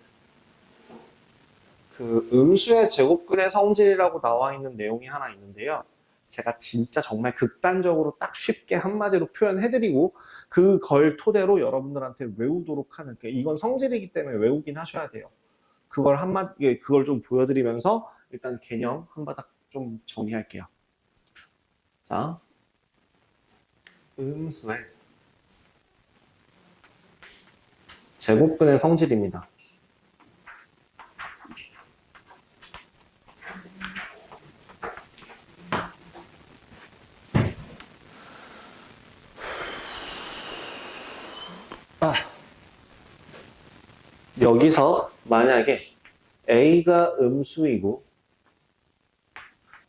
Speaker 2: 그 음수의 제곱근의 성질이라고 나와 있는 내용이 하나 있는데요. 제가 진짜 정말 극단적으로 딱 쉽게 한마디로 표현해드리고 그걸 토대로 여러분들한테 외우도록 하는, 이건 성질이기 때문에 외우긴 하셔야 돼요. 그걸 좀 보여드리면서 일단 개념 한바닥 좀 정리할게요. 자, 음수의 제곱근의 성질입니다. 여기서 만약에 A가 음수이고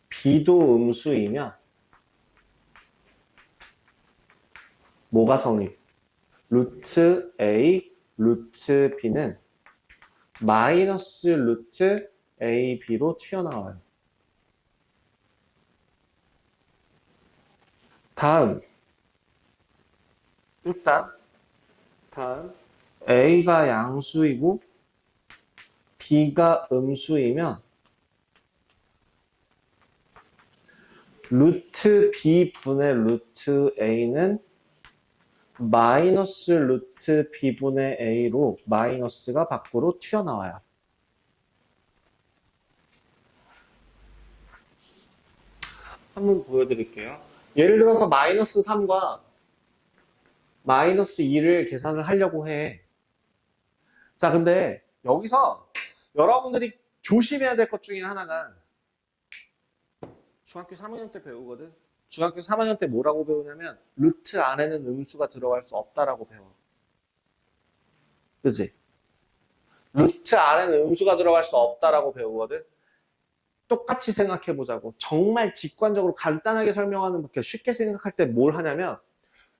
Speaker 2: B도 음수이면 뭐가 성립? 루트 A, 루트 B는 마이너스 루트 AB로 튀어나와요. 다음 A가 양수이고 B가 음수이면 루트 B 분의 루트 A는 마이너스 루트 B분의 A로 마이너스가 밖으로 튀어나와요. 한번 보여드릴게요. 예를 들어서 마이너스 3과 마이너스 2를 계산을 하려고 해. 자, 근데 여기서 여러분들이 조심해야 될 것 중에 하나가 중학교 3학년 때 배우거든. 중학교 3학년 때 뭐라고 배우냐면 루트 안에는 음수가 들어갈 수 없다라고 배워. 그치? 루트 안에는 음수가 들어갈 수 없다라고 배우거든. 똑같이 생각해 보자고. 정말 직관적으로 간단하게 설명하는, 쉽게 생각할 때 뭘 하냐면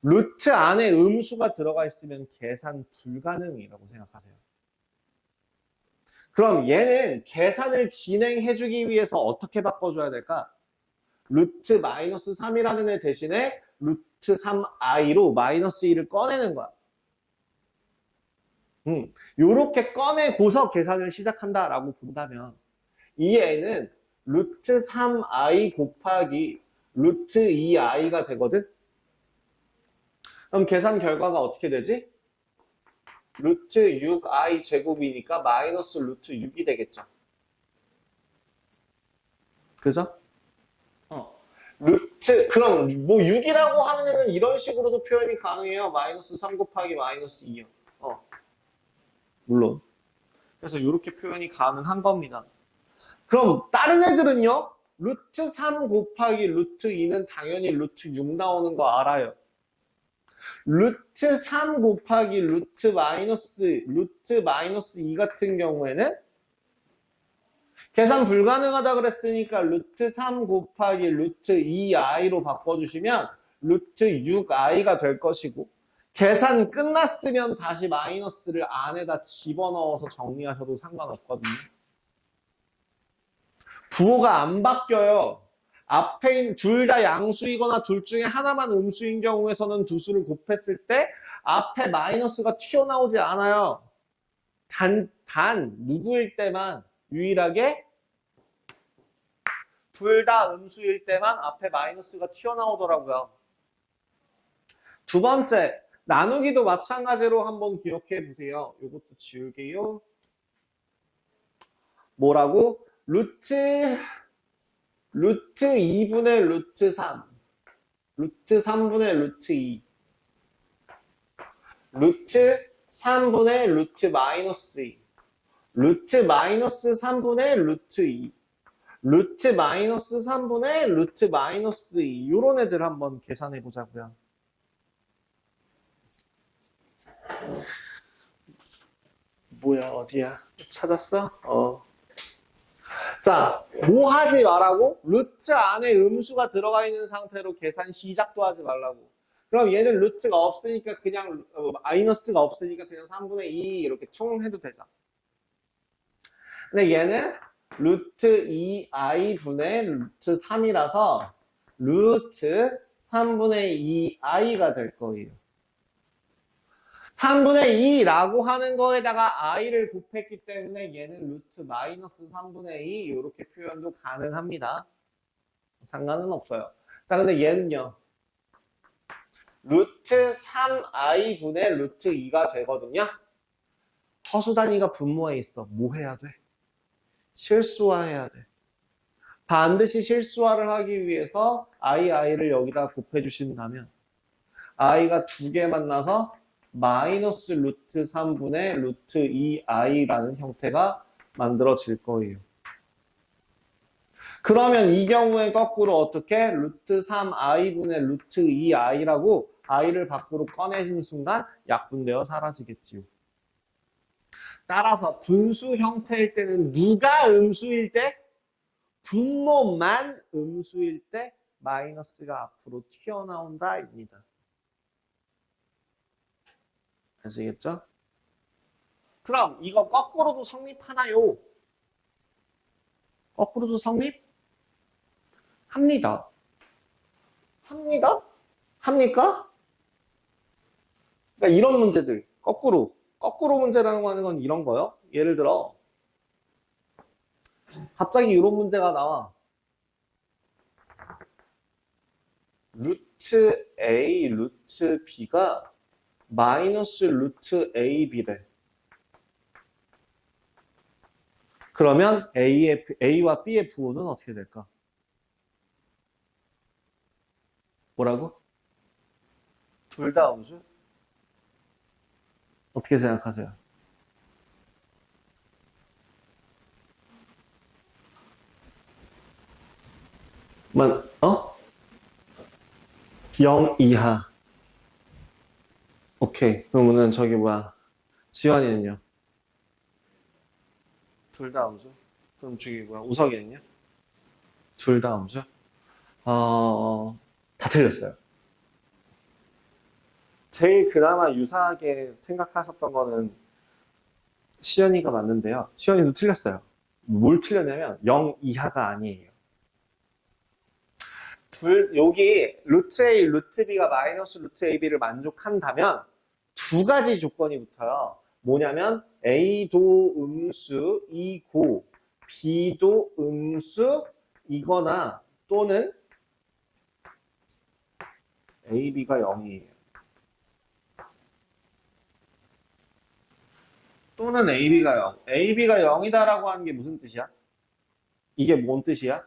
Speaker 2: 루트 안에 음수가 들어가 있으면 계산 불가능이라고 생각하세요. 그럼 얘는 계산을 진행해주기 위해서 어떻게 바꿔줘야 될까? 루트 마이너스 3이라는 애 대신에 루트 3i로 마이너스 2를 꺼내는 거야. 요렇게 꺼내고서 계산을 시작한다라고 본다면 이 애는 루트 3i 곱하기 루트 2i가 되거든? 그럼 계산 결과가 어떻게 되지? 루트 6i 제곱이니까 마이너스 루트 6이 되겠죠. 그죠? 그럼 뭐 6이라고 하는 애는 이런 식으로도 표현이 가능해요. 마이너스 3 곱하기 마이너스 2요. 물론. 그래서 이렇게 표현이 가능한 겁니다. 그럼 다른 애들은요? 루트 3 곱하기 루트 2는 당연히 루트 6 나오는 거 알아요. 루트 3 곱하기 루트 마이너스 2 같은 경우에는 계산 불가능하다 그랬으니까 루트 3 곱하기 루트 2i로 바꿔주시면 루트 6i가 될 것이고, 계산 끝났으면 다시 마이너스를 안에다 집어넣어서 정리하셔도 상관없거든요. 부호가 안 바뀌어요. 앞에 있는 둘 다 양수이거나 둘 중에 하나만 음수인 경우에서는 두 수를 곱했을 때 앞에 마이너스가 튀어나오지 않아요. 단 누구일 때만 유일하게 둘 다 음수일 때만 앞에 마이너스가 튀어나오더라고요. 두 번째, 나누기도 마찬가지로 한번 기억해 보세요. 이것도 지울게요. 뭐라고? 루트 루트 2분의 루트 3, 루트 3분의 루트 2, 루트 3분의 루트 마이너스 2, 루트 마이너스 3분의 루트 2, 루트 마이너스 3분의 루트 마이너스 2 요런 애들 한번 계산해 보자고요. 뭐야 어디야? 찾았어? 자, 뭐 하지 말라고? 루트 안에 음수가 들어가 있는 상태로 계산 시작도 하지 말라고. 그럼 얘는 루트가 없으니까 그냥 마이너스가 없으니까 그냥 3분의 2 이렇게 총해도 되죠. 근데 얘는 루트 2i 분의 루트 3이라서 루트 3분의 2i가 될 거예요. 3분의 2라고 하는 거에다가 i를 곱했기 때문에 얘는 루트 마이너스 3분의 2 이렇게 표현도 가능합니다. 상관은 없어요. 자, 근데 얘는요. 루트 3i 분의 루트 2가 되거든요. 허수 단위가 분모에 있어. 뭐 해야 돼? 실수화해야 돼. 반드시 실수화를 하기 위해서 i를 여기다 곱해주신다면 i가 두 개 만나서 마이너스 루트 3분의 루트 2i라는 형태가 만들어질 거예요. 그러면 이 경우에 거꾸로 어떻게? 루트 3i분의 루트 2i라고 i를 밖으로 꺼내신 순간 약분되어 사라지겠지요. 따라서 분수 형태일 때는 누가 음수일 때? 분모만 음수일 때 마이너스가 앞으로 튀어나온다입니다. 아시겠죠? 그럼 이거 거꾸로도 성립하나요? 거꾸로도 성립합니다. 합니다? 합니까? 그러니까 이런 문제들 거꾸로 문제라는 거 하는 건 이런 거요. 예를 들어 갑자기 이런 문제가 나와. 루트 A, 루트 B가 마이너스 루트 AB래. 그러면 A와 B의 부호는 어떻게 될까? 뭐라고? 둘 다 음수? 어떻게 생각하세요? 어? 0 이하. 오케이. 그러면은 저기 뭐야. 지환이는요? 둘 다 음수? 그럼 저기 뭐야. 우석이는요? 둘 다 음수? 다 틀렸어요. 제일 그나마 유사하게 생각하셨던 거는 시연이가 맞는데요. 시연이도 틀렸어요. 뭘 틀렸냐면 0 이하가 아니에요. 여기 루트 A, 루트 B가 마이너스 루트 AB를 만족한다면 두 가지 조건이 붙어요. 뭐냐면 A도 음수이고 B도 음수이거나 또는 AB가 0이에요. 또는 AB가 0. AB가 0이다라고 하는 게 무슨 뜻이야? 이게 뭔 뜻이야?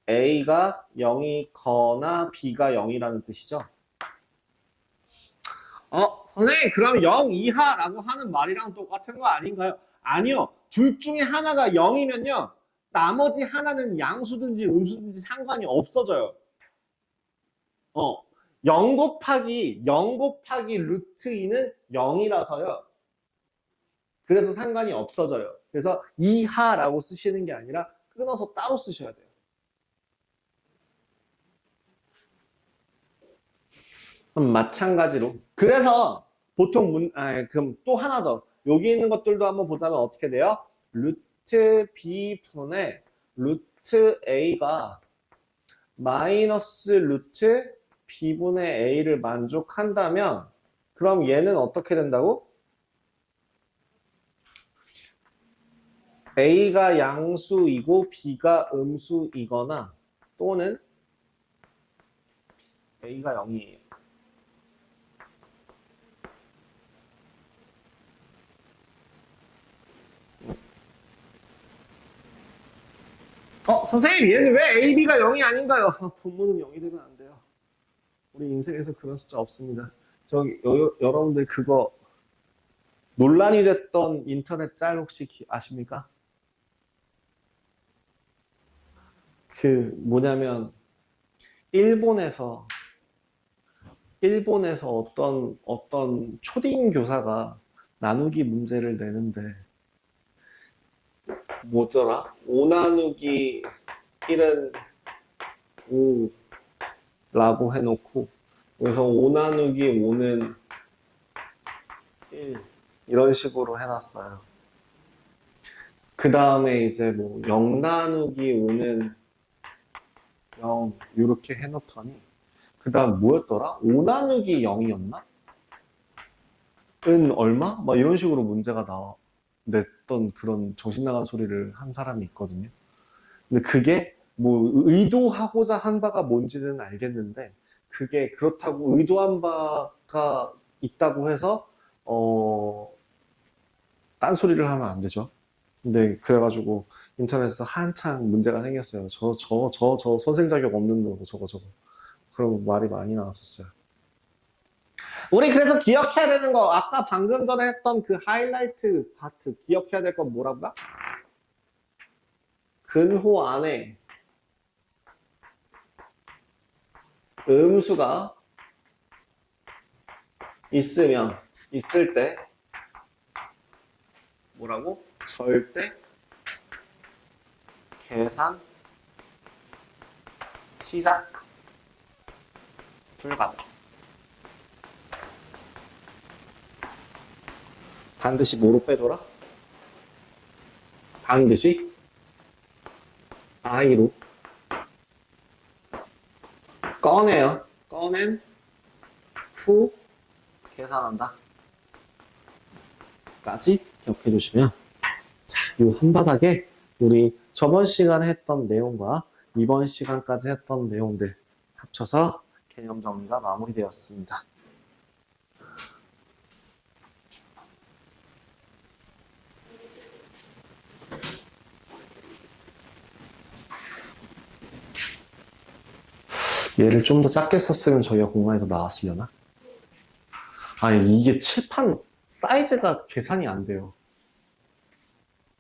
Speaker 2: A가 0이거나 B가 0이라는 뜻이죠. 선생님, 그럼 0 이하라고 하는 말이랑 똑같은 거 아닌가요? 아니요. 둘 중에 하나가 0이면요. 나머지 하나는 양수든지 음수든지 상관이 없어져요. 0 곱하기 루트 2는 0이라서요. 그래서 상관이 없어져요. 그래서 이하라고 쓰시는 게 아니라 끊어서 따로 쓰셔야 돼요. 마찬가지로. 그래서 보통 그럼 또 하나 더. 여기 있는 것들도 한번 보자면 어떻게 돼요? 루트 B분의 루트 A가 마이너스 루트 B분의 A를 만족한다면 그럼 얘는 어떻게 된다고? A가 양수이고 B가 음수이거나 또는 A가 0이에요. 선생님, 얘는 왜 AB가 0이 아닌가요? 분모는 0이 되면 안 돼요. 우리 인생에서 그런 숫자 없습니다. 여러분들 그거 논란이 됐던 인터넷 짤 혹시 아십니까? 그 뭐냐면 일본에서 어떤 초딩 교사가 나누기 문제를 내는데 뭐더라? 5 나누기 1은 5라고 해놓고 그래서 5 나누기 5는 1 이런 식으로 해놨어요. 그 다음에 이제 뭐 0 나누기 5는 0 이렇게 해놓더니 그 다음 뭐였더라? 5 나누기 0이었나? 은 얼마? 막 이런 식으로 문제가 냈던 그런 정신 나간 소리를 한 사람이 있거든요. 근데 그게 뭐 의도하고자 한 바가 뭔지는 알겠는데 그게 그렇다고 의도한 바가 있다고 해서 딴소리를 하면 안 되죠. 근데 그래가지고 인터넷에서 한창 문제가 생겼어요. 저 선생 자격 없는 거 저거. 그런 말이 많이 나왔었어요. 우리 그래서 기억해야 되는 거 아까 방금 전에 했던 그 하이라이트 파트 기억해야 될 건 뭐라고요? 근호 안에 음수가 있을 때 뭐라고? 절대 계산 시작 불가능. 반드시 뭐로 빼줘라? 반드시 i로 꺼내요. 꺼낸 후 계산한다. 까지 기억해 주시면 자, 이 한바닥에 우리 저번 시간에 했던 내용과 이번 시간까지 했던 내용들 합쳐서 개념 정리가 마무리되었습니다. 얘를 좀 더 작게 썼으면 저희가 공간에서 나왔으려나? 아니 이게 칠판 사이즈가 계산이 안 돼요.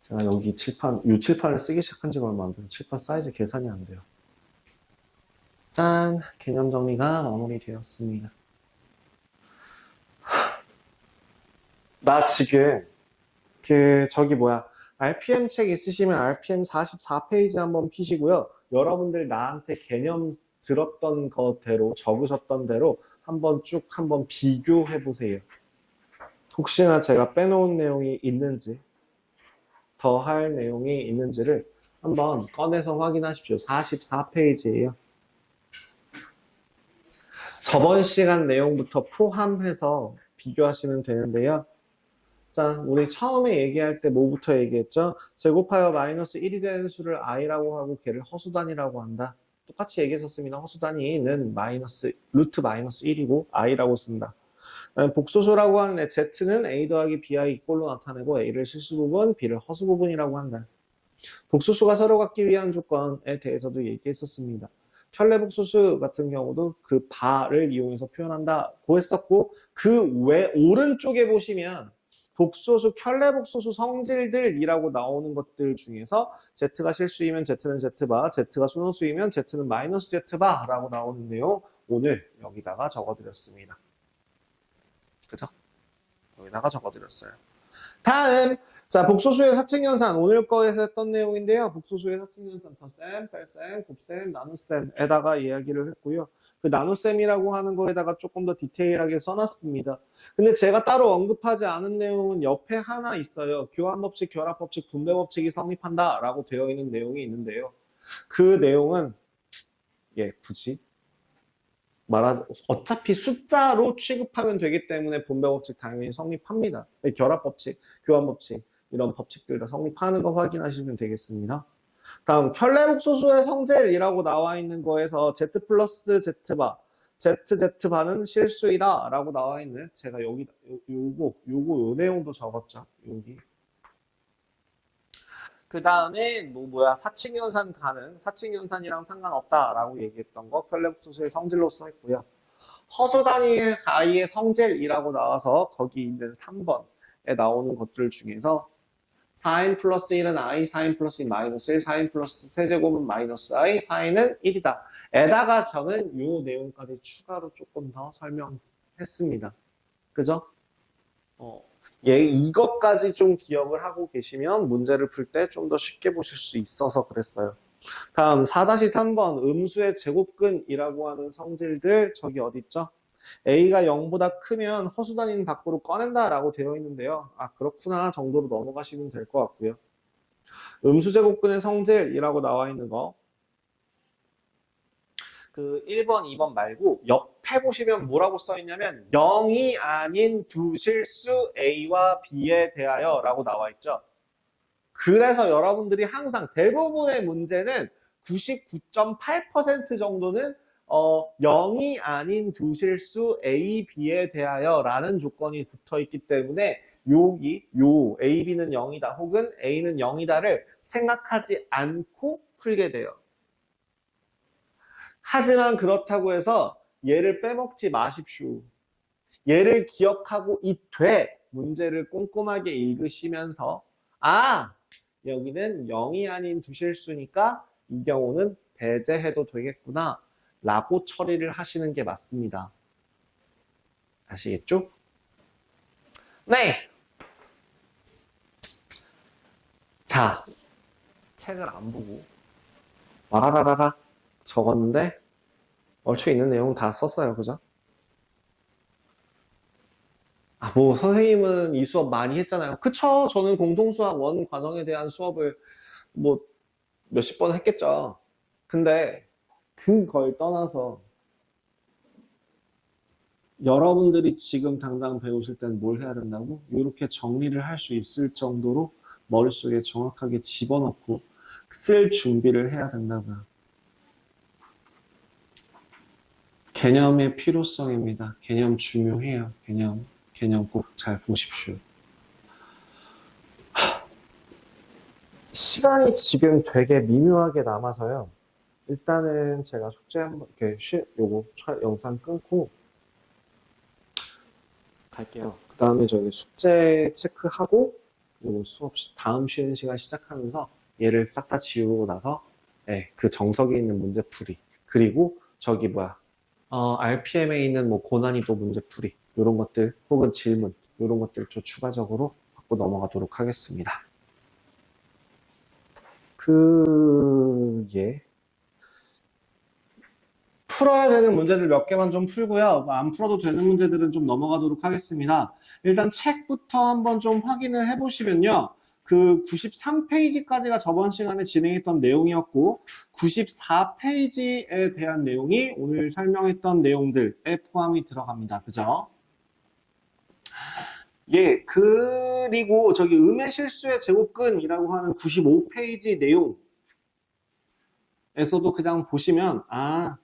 Speaker 2: 제가 여기 이 칠판을 쓰기 시작한 지가 얼마 안 돼서 칠판 사이즈 계산이 안 돼요. 짠! 개념 정리가 마무리되었습니다. 나 지금 RPM 책 있으시면 RPM 44페이지 한번 피시고요. 여러분들 나한테 개념 들었던 거대로 적으셨던 대로 한번 비교해 보세요. 혹시나 제가 빼놓은 내용이 있는지 더 할 내용이 있는지를 한번 꺼내서 확인하십시오. 44페이지예요. 저번 시간 내용부터 포함해서 비교하시면 되는데요. 자, 우리 처음에 얘기할 때 뭐부터 얘기했죠? 제곱하여 마이너스 1이 되는 수를 i라고 하고 걔를 허수단위라고 한다. 똑같이 얘기했었습니다. 허수단위는 루트 마이너스 1이고 i라고 쓴다. 복소수라고 하는 애 z는 a 더하기 bi 이꼴로 나타내고 a를 실수부분, b를 허수부분이라고 한다. 복소수가 서로 같기 위한 조건에 대해서도 얘기했었습니다. 편례복소수 같은 경우도 그 바를 이용해서 표현한다고 했었고 그 외 오른쪽에 보시면 복소수, 편례복소수 성질들이라고 나오는 것들 중에서 Z가 실수이면 Z는 Z바, Z가 순호수이면 Z는 마이너스 Z바라고 나오는데요. 오늘 여기다가 적어드렸습니다. 그죠? 여기다가 적어드렸어요. 다음, 자, 복소수의 사칙연산. 오늘 거에서 했던 내용인데요. 복소수의 사칙연산, 덧셈, 뺄셈, 곱셈, 나눗셈에다가 이야기를 했고요. 그 나눗셈이라고 하는 거에다가 조금 더 디테일하게 써놨습니다. 근데 제가 따로 언급하지 않은 내용은 옆에 하나 있어요. 교환법칙, 결합법칙, 분배법칙이 성립한다 라고 되어 있는 내용이 있는데요. 그 내용은 굳이 어차피 숫자로 취급하면 되기 때문에 분배법칙 당연히 성립합니다. 결합법칙, 교환법칙 이런 법칙들 다 성립하는 거 확인하시면 되겠습니다. 다음 편례복소수의 성질이라고 나와 있는 거에서 Z 플러스 Z바 ZZ바는 실수이다 라고 나와 있는 제가 여기 요 내용도 적었죠. 여기 그 다음에 사칙연산 가능, 사칙연산이랑 상관없다라고 얘기했던 거 켤레복소수의 성질로서 했고요. 허수 단위의 아이의 성질이라고 나와서 거기 있는 3번에 나오는 것들 중에서 4n 플러스 1은 i, 4n 플러스 2 마이너스 1, 4n 플러스 세제곱은 마이너스 i, 4n은 1이다. 에다가 저는 이 내용까지 추가로 조금 더 설명했습니다. 그죠? 이것까지 좀 기억을 하고 계시면 문제를 풀 때 좀 더 쉽게 보실 수 있어서 그랬어요. 다음 4-3번 음수의 제곱근이라고 하는 성질들 저기 어디 있죠? A가 0보다 크면 허수 단위는 밖으로 꺼낸다 라고 되어 있는데요. 아 그렇구나 정도로 넘어가시면 될 것 같고요. 음수 제곱근의 성질이라고 나와 있는 거 그 1번, 2번 말고 옆에 보시면 뭐라고 써 있냐면 0이 아닌 두 실수 A와 B에 대하여 라고 나와 있죠. 그래서 여러분들이 항상 대부분의 문제는 99.8% 정도는 0이 아닌 두 실수 A, B에 대하여 라는 조건이 붙어 있기 때문에 요 A, B는 0이다 혹은 A는 0이다를 생각하지 않고 풀게 돼요. 하지만 그렇다고 해서 얘를 빼먹지 마십시오. 얘를 기억하고 있되 문제를 꼼꼼하게 읽으시면서 여기는 0이 아닌 두 실수니까 이 경우는 배제해도 되겠구나 라고 처리를 하시는 게 맞습니다. 아시겠죠? 네. 자, 책을 안 보고 와라라라라 적었는데 얼추 있는 내용 다 썼어요. 그죠? 선생님은 이 수업 많이 했잖아요. 그쵸? 저는 공통수학 원 과정에 대한 수업을 몇십 번 했겠죠. 근데 그걸 떠나서 여러분들이 지금 당장 배우실 땐 뭘 해야 된다고? 이렇게 정리를 할 수 있을 정도로 머릿속에 정확하게 집어넣고 쓸 준비를 해야 된다고요. 개념의 필요성입니다. 개념 중요해요. 개념 꼭 잘 보십시오. 시간이 지금 되게 미묘하게 남아서요. 일단은 제가 숙제 한번 이렇게 요거 영상 끊고 갈게요. 그 다음에 저희 숙제 체크하고 요거 수업 다음 쉬는 시간 시작하면서 얘를 싹 다 지우고 나서 그 정석에 있는 문제풀이 그리고 저기 RPM에 있는 고난이도 문제풀이 이런 것들 혹은 질문 이런 것들 좀 추가적으로 받고 넘어가도록 하겠습니다. 풀어야 되는 문제들 몇 개만 좀 풀고요. 안 풀어도 되는 문제들은 좀 넘어가도록 하겠습니다. 일단 책부터 한번 좀 확인을 해보시면요. 그 93페이지까지가 저번 시간에 진행했던 내용이었고 94페이지에 대한 내용이 오늘 설명했던 내용들에 포함이 들어갑니다. 그죠? 그리고 저기 음의 실수의 제곱근이라고 하는 95페이지 내용 에서도 그냥 보시면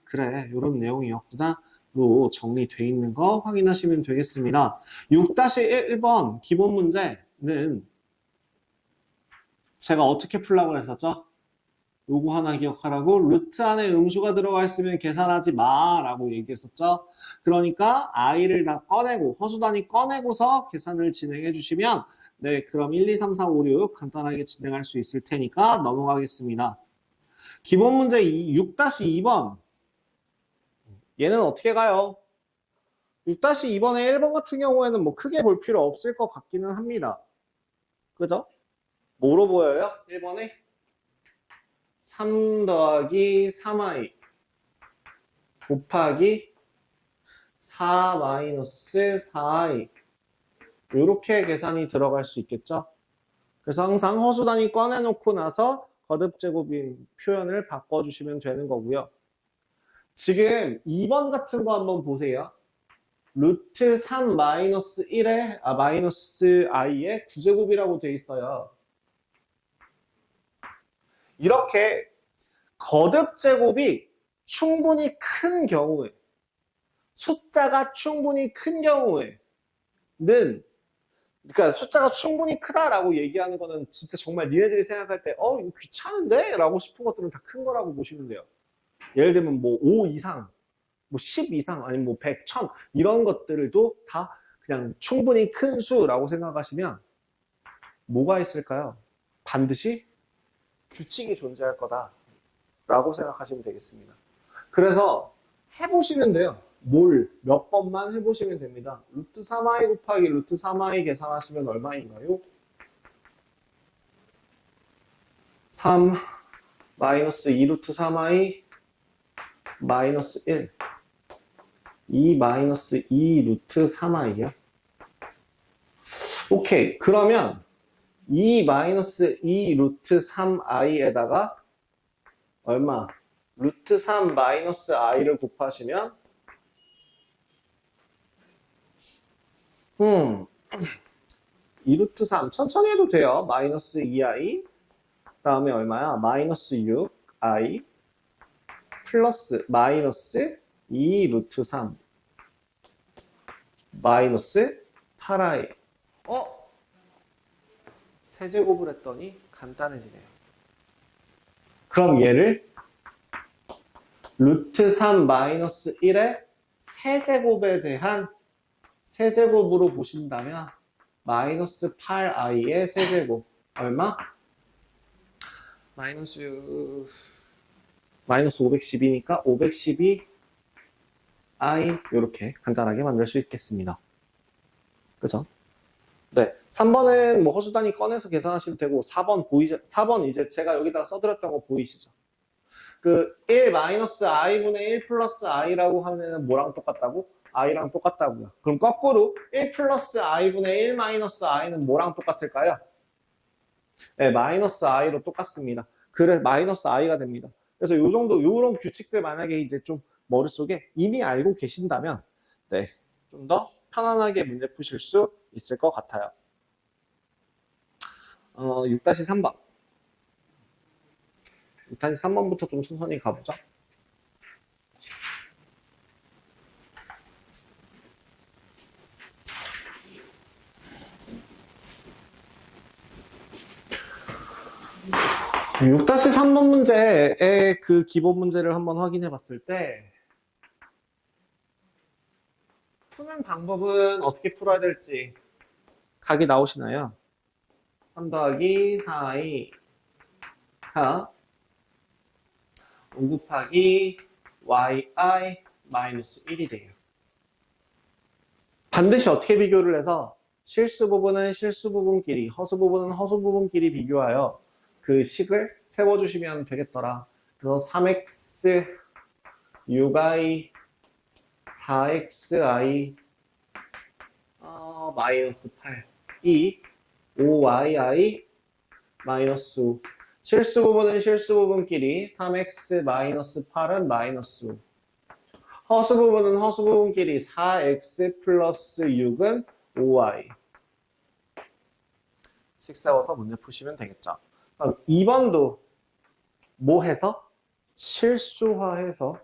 Speaker 2: 그래 이런 내용이었구나 로 정리되어 있는 거 확인하시면 되겠습니다. 6-1번 기본 문제는 제가 어떻게 풀라고 했었죠? 요거 하나 기억하라고 루트 안에 음수가 들어가 있으면 계산하지 마 라고 얘기했었죠. 그러니까 i를 다 꺼내고 허수 단위 꺼내고서 계산을 진행해 주시면 네 그럼 1, 2, 3, 4, 5, 6 간단하게 진행할 수 있을 테니까 넘어가겠습니다. 기본 문제 6-2번 얘는 어떻게 가요? 6-2번에 1번 같은 경우에는 크게 볼 필요 없을 것 같기는 합니다. 그죠? 뭐로 보여요? 1번에 3 더하기 3i 곱하기 4 마이너스 4i 이렇게 계산이 들어갈 수 있겠죠? 그래서 항상 허수 단위 꺼내놓고 나서 거듭제곱인 표현을 바꿔주시면 되는 거고요. 지금 2번 같은 거 한번 보세요. 루트 3 마이너스 1에 마이너스 i의 9제곱이라고 돼 있어요. 이렇게 거듭제곱이 충분히 큰 경우에 숫자가 충분히 큰 경우에는 그러니까 숫자가 충분히 크다라고 얘기하는 거는 진짜 정말 니네들이 생각할 때, 이거 귀찮은데? 라고 싶은 것들은 다 큰 거라고 보시면 돼요. 예를 들면 뭐 5 이상, 뭐 10 이상, 아니면 뭐 100, 1000, 이런 것들도 다 그냥 충분히 큰 수라고 생각하시면 뭐가 있을까요? 반드시 규칙이 존재할 거다라고 생각하시면 되겠습니다. 그래서 해보시면 돼요. 몇 번만 해보시면 됩니다. 루트 3i 곱하기 루트 3i 계산하시면 얼마인가요? 3 마이너스 2 루트 3i 마이너스 1 2 마이너스 2 루트 3i요. 오케이. 그러면 2 마이너스 2 루트 3i에다가 얼마? 루트 3 마이너스 i를 곱하시면 2 루트 3 천천히 해도 돼요. 마이너스 2i 다음에 얼마야? 마이너스 6i 플러스 마이너스 2 루트 3 마이너스 8i 세제곱을 했더니 간단해지네요. 그럼 얘를 루트 3 마이너스 1의 세제곱에 대한 세제곱으로 보신다면 마이너스 8i의 세제곱 얼마? 마이너스 512니까 512i 이렇게 간단하게 만들 수 있겠습니다. 그죠? 네, 3번은 뭐 허수 단위 꺼내서 계산하시면 되고 4번 이제 제가 여기다가 써드렸던 거 보이시죠? 그 1 마이너스 i분의 1 플러스 i라고 하는 애는 뭐랑 똑같다고? i랑 똑같다고요. 그럼 거꾸로 1 플러스 i분의 1 마이너스 i는 뭐랑 똑같을까요? 네, 마이너스 i로 똑같습니다. 그래 마이너스 i가 됩니다. 그래서 요 정도 요런 규칙들 만약에 이제 좀 머릿속에 이미 알고 계신다면 네, 좀 더 편안하게 문제 푸실 수 있을 것 같아요. 6-3번. 6-3번부터 좀 천천히 가보자. 네, 6-3번 문제의 그 기본 문제를 한번 확인해 봤을 때 푸는 방법은 어떻게 풀어야 될지 각이 나오시나요? 3 더하기 4i가 5 곱하기 yi 마이너스 1이 돼요. 반드시 어떻게 비교를 해서 실수 부분은 실수 부분끼리, 허수 부분은 허수 부분끼리 비교하여 그 식을 세워주시면 되겠더라. 그래서 3x 6i 4xi 마이너스 8이 5yi 마이너스 5 실수 부분은 실수 부분끼리 3x 마이너스 8은 마이너스 5 허수 부분은 허수 부분끼리 4x 플러스 6은 5y 식 세워서 문제 푸시면 되겠죠. 그럼 2번도 뭐 해서? 실수화해서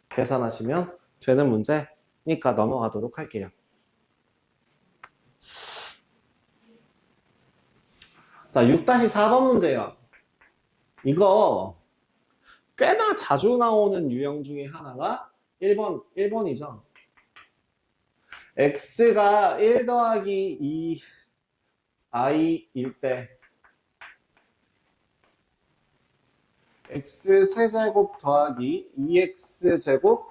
Speaker 2: 계산하시면 되는 문제니까 넘어가도록 할게요. 자, 6-4번 문제요. 이거 꽤나 자주 나오는 유형 중에 하나가 1번이죠. x가 1 더하기 2i일 때 x 세제곱 더하기 2x제곱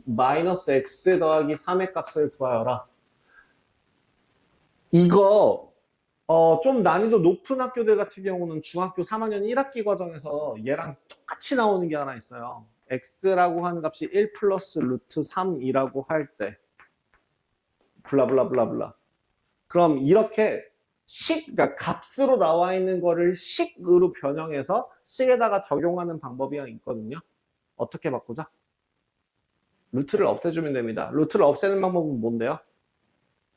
Speaker 2: 마이너스 x 더하기 3의 값을 구하여라. 이거 좀 난이도 높은 학교들 같은 경우는 중학교 3학년 1학기 과정에서 얘랑 똑같이 나오는 게 하나 있어요. x라고 하는 값이 1 플러스 루트 3이라고 할 때 블라블라블라블라. 그럼 이렇게 그러니까 값으로 나와 있는 거를 식으로 변형해서 식에다가 적용하는 방법이 있거든요. 어떻게 바꾸죠? 루트를 없애주면 됩니다. 루트를 없애는 방법은 뭔데요?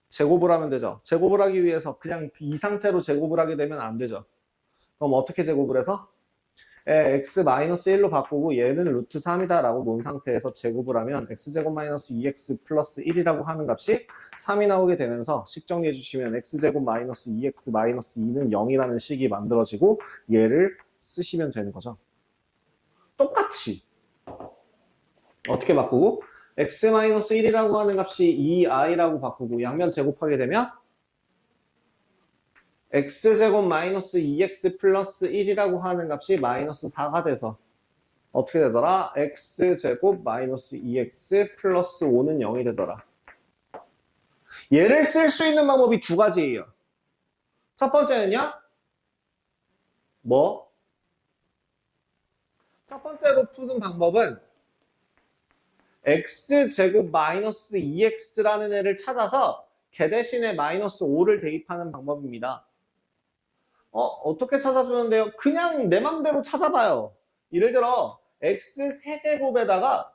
Speaker 2: 제곱을 하면 되죠. 제곱을 하기 위해서 그냥 이 상태로 제곱을 하게 되면 안 되죠. 그럼 어떻게 제곱을 해서? x-1로 바꾸고 얘는 루트 3이다라고 놓은 상태에서 제곱을 하면 x제곱 마이너스 2x 플러스 1이라고 하는 값이 3이 나오게 되면서 식 정리해 주시면 x제곱 마이너스 2x 마이너스 2는 0이라는 식이 만들어지고 얘를 쓰시면 되는 거죠. 똑같이 어떻게 바꾸고 x-1이라고 하는 값이 2i라고 바꾸고 양면 제곱하게 되면 x제곱 마이너스 2x 플러스 1이라고 하는 값이 마이너스 4가 돼서 어떻게 되더라? x제곱 마이너스 2x 플러스 5는 0이 되더라. 얘를 쓸 수 있는 방법이 두 가지예요. 첫 번째는요? 뭐? 첫 번째로 푸는 방법은 x제곱 마이너스 2x라는 애를 찾아서 걔 대신에 마이너스 5를 대입하는 방법입니다. 어떻게 찾아주는데요? 그냥 내 맘대로 찾아봐요. 예를 들어 x세제곱에다가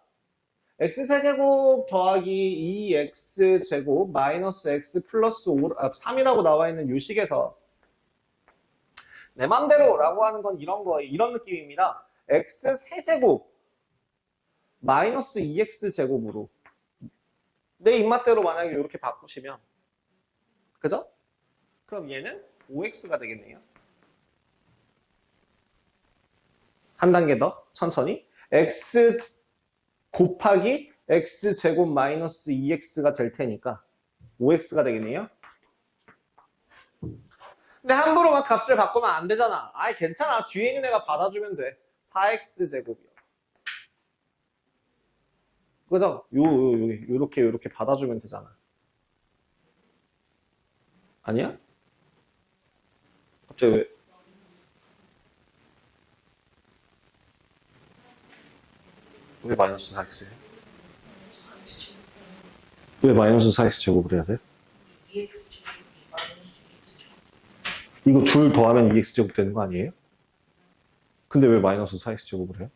Speaker 2: x세제곱 더하기 2x제곱 마이너스 x 플러스 3이라고 나와 있는 요 식에서 내 맘대로 라고 하는 건 이런 거예요. 이런 느낌입니다. x세제곱 마이너스 2x제곱으로 내 입맛대로 만약에 이렇게 바꾸시면 그죠? 그럼 얘는 5x가 되겠네요. 한 단계 더 천천히 x 곱하기 x제곱 마이너스 2x가 될 테니까 5x가 되겠네요. 근데 함부로 막 값을 바꾸면 안 되잖아. 아이 괜찮아. 뒤에 있는 애가 받아주면 돼. 4x제곱이요. 그죠? 요렇게 받아주면 되잖아. 아니야? 갑자기 왜 마이너스 4x예요? 왜 마이너스 4x 제곱을 해야 돼? 이거 둘 더하면 2x 제곱 되는 거 아니에요? 근데 왜 마이너스 4x 제곱을 해요?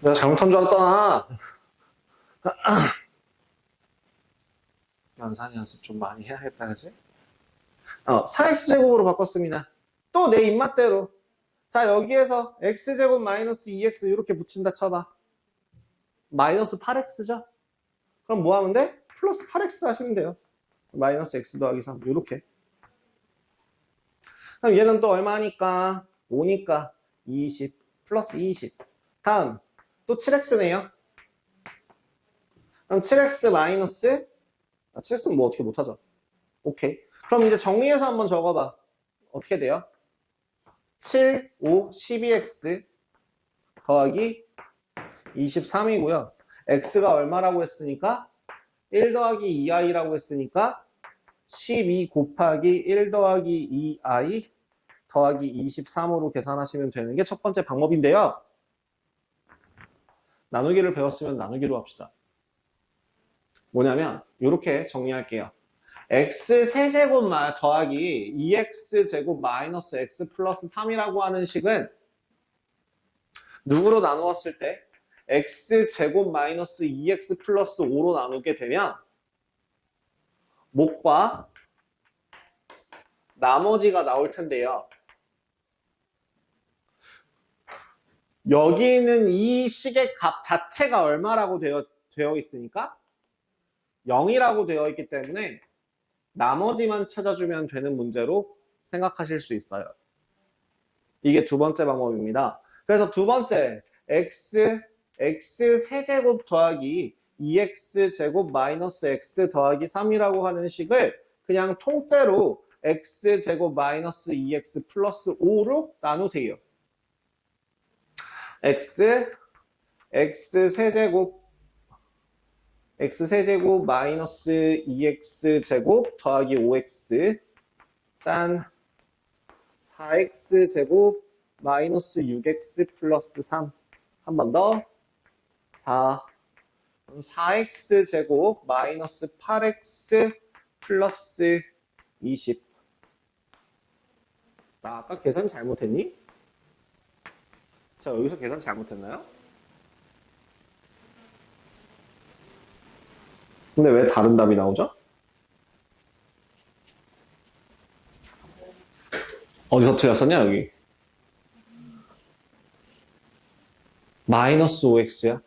Speaker 2: 내가 잘못한 줄 알았잖아. 연산 연습 좀 많이 해야겠다, 그지? 4x 제곱으로 바꿨습니다. 또 내 입맛대로. 자, 여기에서 x제곱 마이너스 2x 이렇게 붙인다 쳐봐. 마이너스 8x죠? 그럼 뭐 하면 돼? 플러스 8x 하시면 돼요. 마이너스 x 더하기 3 이렇게. 그럼 얘는 또 얼마니까? 5니까 20 플러스 20. 다음 또 7x네요. 그럼 7x 마이너스 7x는 뭐 어떻게 못하죠? 오케이. 그럼 이제 정리해서 한번 적어봐. 어떻게 돼요? 7, 5, 12x 더하기 23이고요. x가 얼마라고 했으니까? 1 더하기 2i라고 했으니까 12 곱하기 1 더하기 2i 더하기 23으로 계산하시면 되는 게 첫 번째 방법인데요. 나누기를 배웠으면 나누기로 합시다. 뭐냐면 이렇게 정리할게요. x 세제곱 더하기 2x제곱 마이너스 x 플러스 3이라고 하는 식은 누구로 나누었을 때 x제곱 마이너스 2x 플러스 5로 나누게 되면 목과 나머지가 나올 텐데요. 여기는 이 식의 값 자체가 얼마라고 되어 있으니까 0이라고 되어 있기 때문에 나머지만 찾아주면 되는 문제로 생각하실 수 있어요. 이게 두 번째 방법입니다. 그래서 두 번째 x 세제곱 더하기 2x제곱 마이너스 x 더하기 3이라고 하는 식을 그냥 통째로 x제곱 마이너스 2x 플러스 5로 나누세요. x세제곱 마이너스 2x제곱 더하기 5x 짠 4x제곱 마이너스 6x 플러스 3 한 번 더 4x제곱 마이너스 8x 플러스 20 나 아까 계산 잘못했니? 자, 여기서 계산 잘못했나요? 근데 왜 다른 답이 나오죠? 어디서 틀렸었냐, 여기? 마이너스 5x야?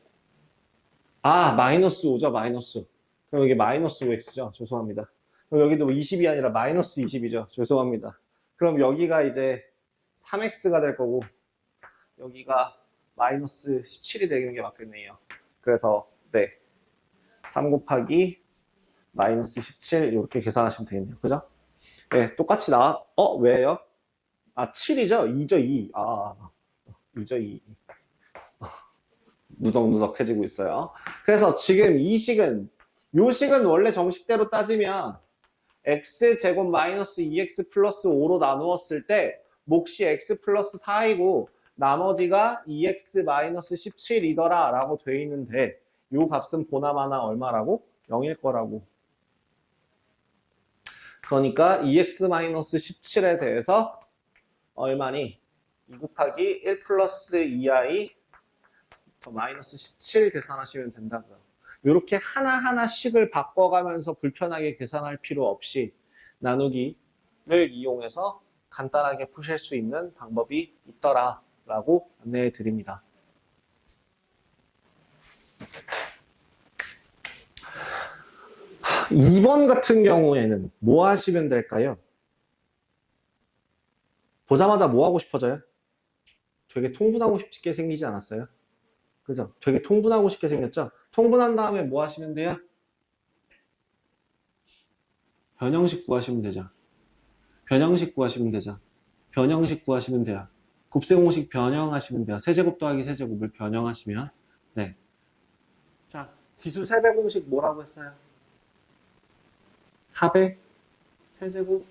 Speaker 2: 아, 마이너스 5죠, 마이너스. 그럼 여기 마이너스 5x죠? 죄송합니다. 그럼 여기도 20이 아니라 마이너스 20이죠? 죄송합니다. 그럼 여기가 이제 3x가 될 거고, 여기가 마이너스 17이 되는 게 맞겠네요. 그래서, 네. 3 곱하기 마이너스 17, 이렇게 계산하시면 되겠네요. 그죠? 네, 똑같이 왜요? 아, 7이죠? 2죠, 2. 2죠, 2. 누덕누덕해지고 있어요. 그래서 지금 이 식은, 요 식은 원래 정식대로 따지면 x제곱 마이너스 2x 플러스 5로 나누었을 때 몫이 x 플러스 4이고 나머지가 2x 마이너스 17이더라 라고 돼 있는데 요 값은 보나마나 얼마라고? 0일 거라고. 그러니까 2x 마이너스 17에 대해서 얼마니? 2 곱하기 1 플러스 2i 더 마이너스 17 계산하시면 된다고요. 이렇게 하나하나씩을 바꿔가면서 불편하게 계산할 필요 없이 나누기를 이용해서 간단하게 푸실 수 있는 방법이 있더라라고 안내해 드립니다. 하, 2번 같은 경우에는 뭐 하시면 될까요? 보자마자 뭐 하고 싶어져요? 되게 통분하고 싶게 생기지 않았어요? 그죠? 되게 통분하고 싶게 생겼죠? 통분한 다음에 뭐 하시면 돼요? 변형식 구하시면 되죠. 변형식 구하시면 되죠. 변형식 구하시면 돼요. 곱셈공식 변형하시면 돼요. 세제곱 더하기 세제곱을 변형하시면. 네. 자, 지수 세배공식 뭐라고 했어요? 합의 세제곱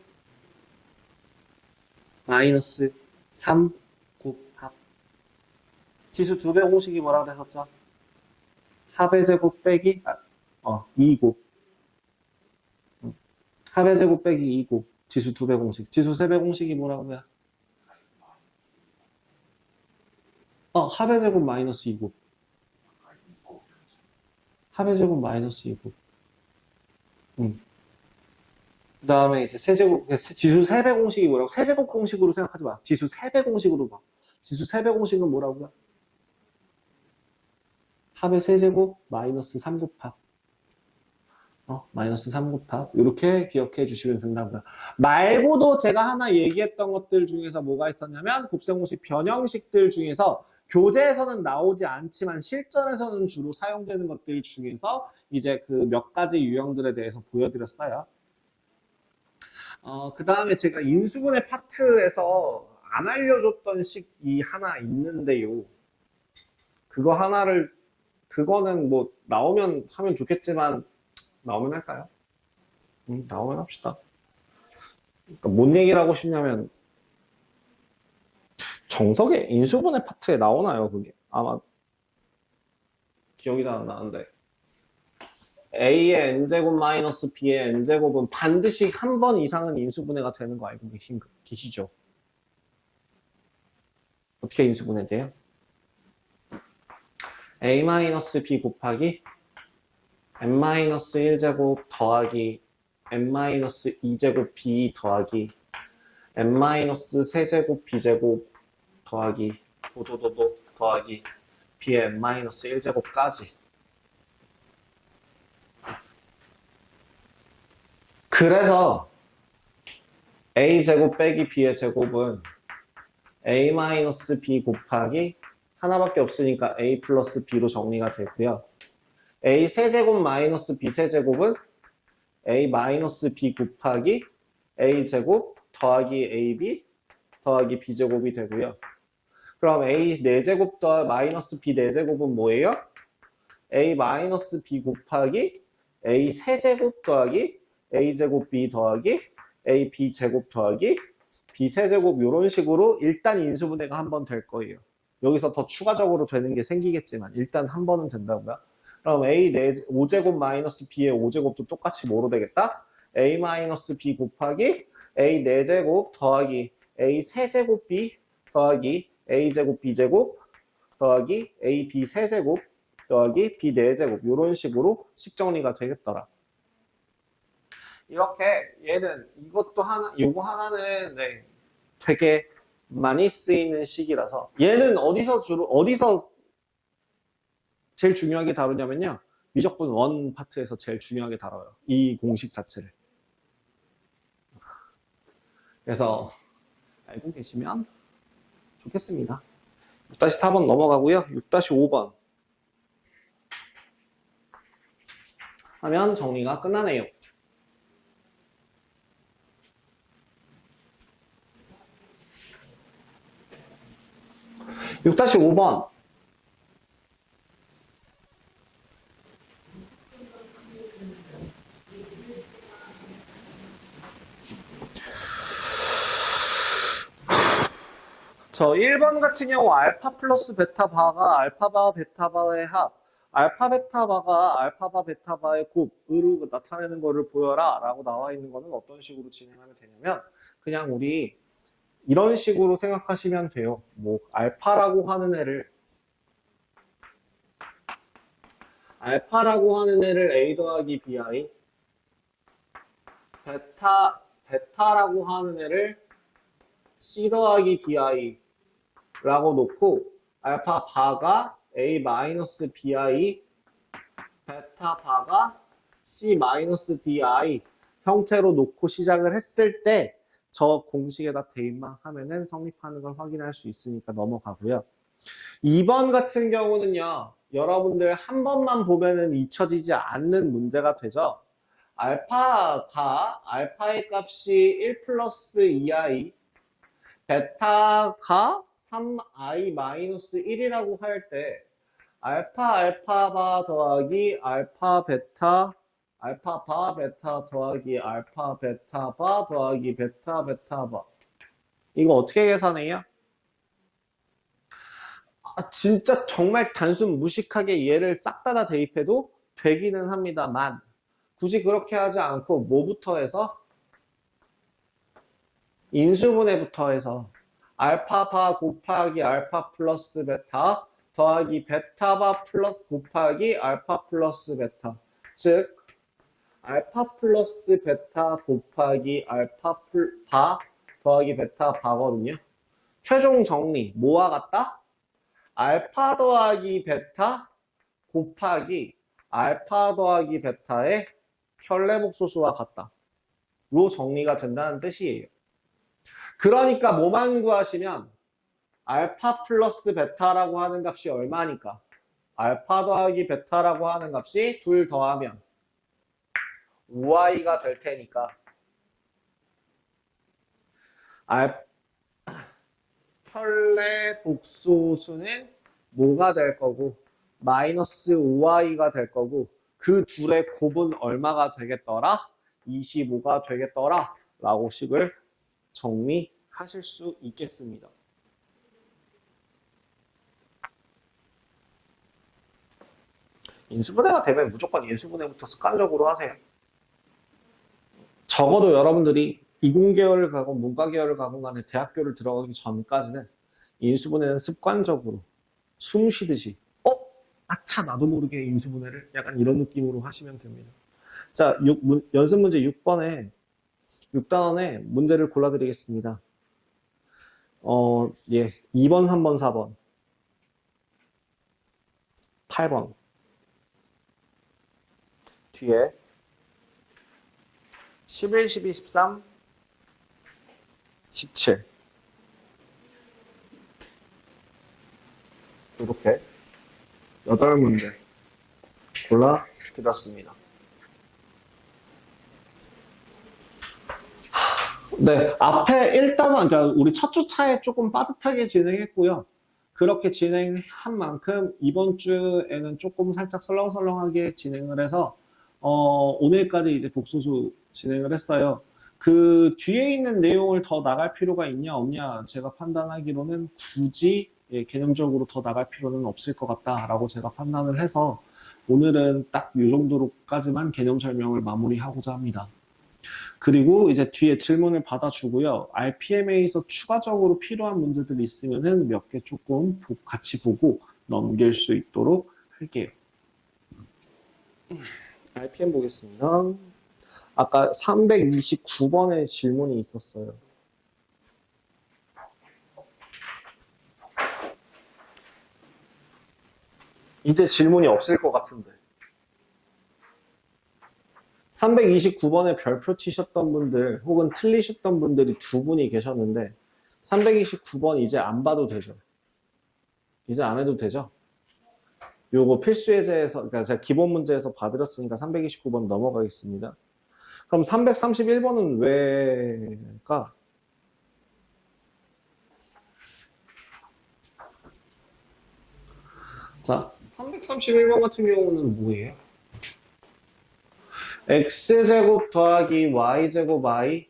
Speaker 2: 마이너스 3 곱합. 지수 두 배 공식이 뭐라고 했었죠? 합의 제곱 빼기 2곱. 합의 제곱 빼기 2곱. 지수 두 배 공식. 지수 세 배 공식이 뭐라고요? 합의 제곱 마이너스 2곱. 합의 제곱 마이너스 2곱. 그 다음에 이제 세제곱, 지수 세배 공식이 뭐라고? 세제곱 공식으로 생각하지 마. 지수 세배 공식으로 봐. 지수 세배 공식은 뭐라고요? 합의 세제곱 마이너스 3 곱합. 마이너스 3 곱합. 이렇게 기억해 주시면 된다고요. 말고도 제가 하나 얘기했던 것들 중에서 뭐가 있었냐면 곱셈공식 변형식들 중에서 교재에서는 나오지 않지만 실전에서는 주로 사용되는 것들 중에서 이제 그 몇 가지 유형들에 대해서 보여드렸어요. 그 다음에 제가 인수분해 파트에서 안 알려줬던 식이 하나 있는데요. 그거는 뭐 나오면 하면 좋겠지만 나오면 할까요? 나오면 합시다. 그러니까 뭔 얘기를 하고 싶냐면 정석의 인수분해 파트에 나오나요? 그게 아마 기억이 잘 안 나는데 A의 n제곱 마이너스 B의 n제곱은 반드시 한 번 이상은 인수분해가 되는 거 알고 계시죠? 어떻게 인수분해 돼요? A 마이너스 B 곱하기 n 마이너스 1제곱 더하기 n 마이너스 2제곱 B 더하기 n 마이너스 3제곱 B제곱 더하기 도도도도 더하기 B의 n 마이너스 1제곱까지. 그래서 A제곱 빼기 B의 제곱은 A 마이너스 B 곱하기 하나밖에 없으니까 A 플러스 B로 정리가 되고요. A 세제곱 마이너스 B 세제곱은 A 마이너스 B 곱하기 A 제곱 더하기 AB 더하기 B 제곱이 되고요. 그럼 A 4제곱 더 마이너스 B 4제곱은 뭐예요? A 마이너스 B 곱하기 A 세제곱 더하기 A 제곱 B 더하기 A B 제곱 더하기 B 세제곱 이런 식으로 일단 인수분해가 한 번 될 거예요. 여기서 더 추가적으로 되는 게 생기겠지만 일단 한 번은 된다고요. 그럼 A 5제곱 마이너스 B의 5제곱도 똑같이 뭐로 되겠다? A 마이너스 B 곱하기 A 4제곱 더하기 A 세제곱 B 더하기 A 제곱 B 제곱 더하기 A B 세제곱 더하기 B 4제곱 이런 식으로 식 정리가 되겠더라. 이렇게 얘는 이것도 하나, 요거 하나는 네, 되게 많이 쓰이는 식이라서 얘는 어디서 제일 중요하게 다루냐면요. 미적분 원 파트에서 제일 중요하게 다뤄요. 이 공식 자체를. 그래서 알고 계시면 좋겠습니다. 6-4번 넘어가고요. 6-5번 하면 정리가 끝나네요. 6-5번 저 1번 같은 경우 알파 플러스 베타 바가 알파바 베타바의 합, 알파 베타 바가 알파바 베타바의 곱으로 나타내는 것을 보여라 라고 나와 있는 거는 어떤 식으로 진행하면 되냐면 그냥 우리 이런 식으로 생각하시면 돼요. 뭐 알파라고 하는 애를 A 더하기 BI, 베타라고 하는 애를 C 더하기 DI 라고 놓고 알파 바가 A 마이너스 BI, 베타 바가 C 마이너스 DI 형태로 놓고 시작을 했을 때 저 공식에다 대입만 하면은 성립하는 걸 확인할 수 있으니까 넘어가고요. 2번 같은 경우는요. 여러분들 한 번만 보면은 잊혀지지 않는 문제가 되죠. 알파의 값이 1 플러스 2i, 베타가 3i 마이너스 1이라고 할 때 알파바 더하기 알파 베타 더하기 알파 베타바 더하기 베타바 이거 어떻게 계산해요? 진짜 정말 단순 무식하게 얘를 싹 다 대입해도 되기는 합니다만 굳이 그렇게 하지 않고 뭐부터 해서 인수분해부터 해서 알파바 곱하기 알파 플러스 베타 더하기 베타바 플러스 곱하기 알파 플러스 베타 즉 알파 플러스 베타 곱하기 알파 바 더하기 베타 바거든요. 최종 정리 뭐와 같다? 알파 더하기 베타 곱하기 알파 더하기 베타의 현례복소수와 같다. 로 정리가 된다는 뜻이에요. 그러니까 뭐만 구하시면 알파 플러스 베타라고 하는 값이 얼마니까? 알파 더하기 베타라고 하는 값이 둘 더하면 5i가 될 테니까 현례복소수는 뭐가 될 거고 마이너스 5i가 될 거고 그 둘의 곱은 얼마가 되겠더라? 25가 되겠더라 라고 식을 정리하실 수 있겠습니다. 인수분해가 되면 무조건 인수분해부터 습관적으로 하세요. 적어도 여러분들이 이공계열을 가고 문과계열을 가고 간에 대학교를 들어가기 전까지는 인수분해는 습관적으로 숨 쉬듯이 아차 나도 모르게 인수분해를 약간 이런 느낌으로 하시면 됩니다. 자, 연습 문제 6단원에 문제를 골라드리겠습니다. 2번, 3번, 4번, 8번 뒤에 11, 12, 13, 17 이렇게 8문제 골라드렸습니다. 네, 앞에 1단원, 그러니까 우리 첫 주차에 조금 빠듯하게 진행했고요. 그렇게 진행한 만큼 이번 주에는 조금 살짝 설렁설렁하게 진행을 해서 오늘까지 이제 복소수 진행을 했어요. 그 뒤에 있는 내용을 더 나갈 필요가 있냐 없냐 제가 판단하기로는 굳이 개념적으로 더 나갈 필요는 없을 것 같다라고 제가 판단을 해서 오늘은 딱 이 정도로까지만 개념 설명을 마무리하고자 합니다. 그리고 이제 뒤에 질문을 받아주고요. RPM에서 추가적으로 필요한 문제들이 있으면은 몇 개 조금 같이 보고 넘길 수 있도록 할게요. RPM 보겠습니다. 아까 329번에 질문이 있었어요. 이제 질문이 없을 것 같은데. 329번에 별표 치셨던 분들 혹은 틀리셨던 분들이 두 분이 계셨는데 329번 이제 안 봐도 되죠. 이제 안 해도 되죠. 요거 필수 예제에서 그러니까 제가 기본 문제에서 봐드렸으니까 329번 넘어가겠습니다. 그럼 331번은 왜일까? 자, 331번 같은 경우는 뭐예요? x제곱 더하기 y제곱 i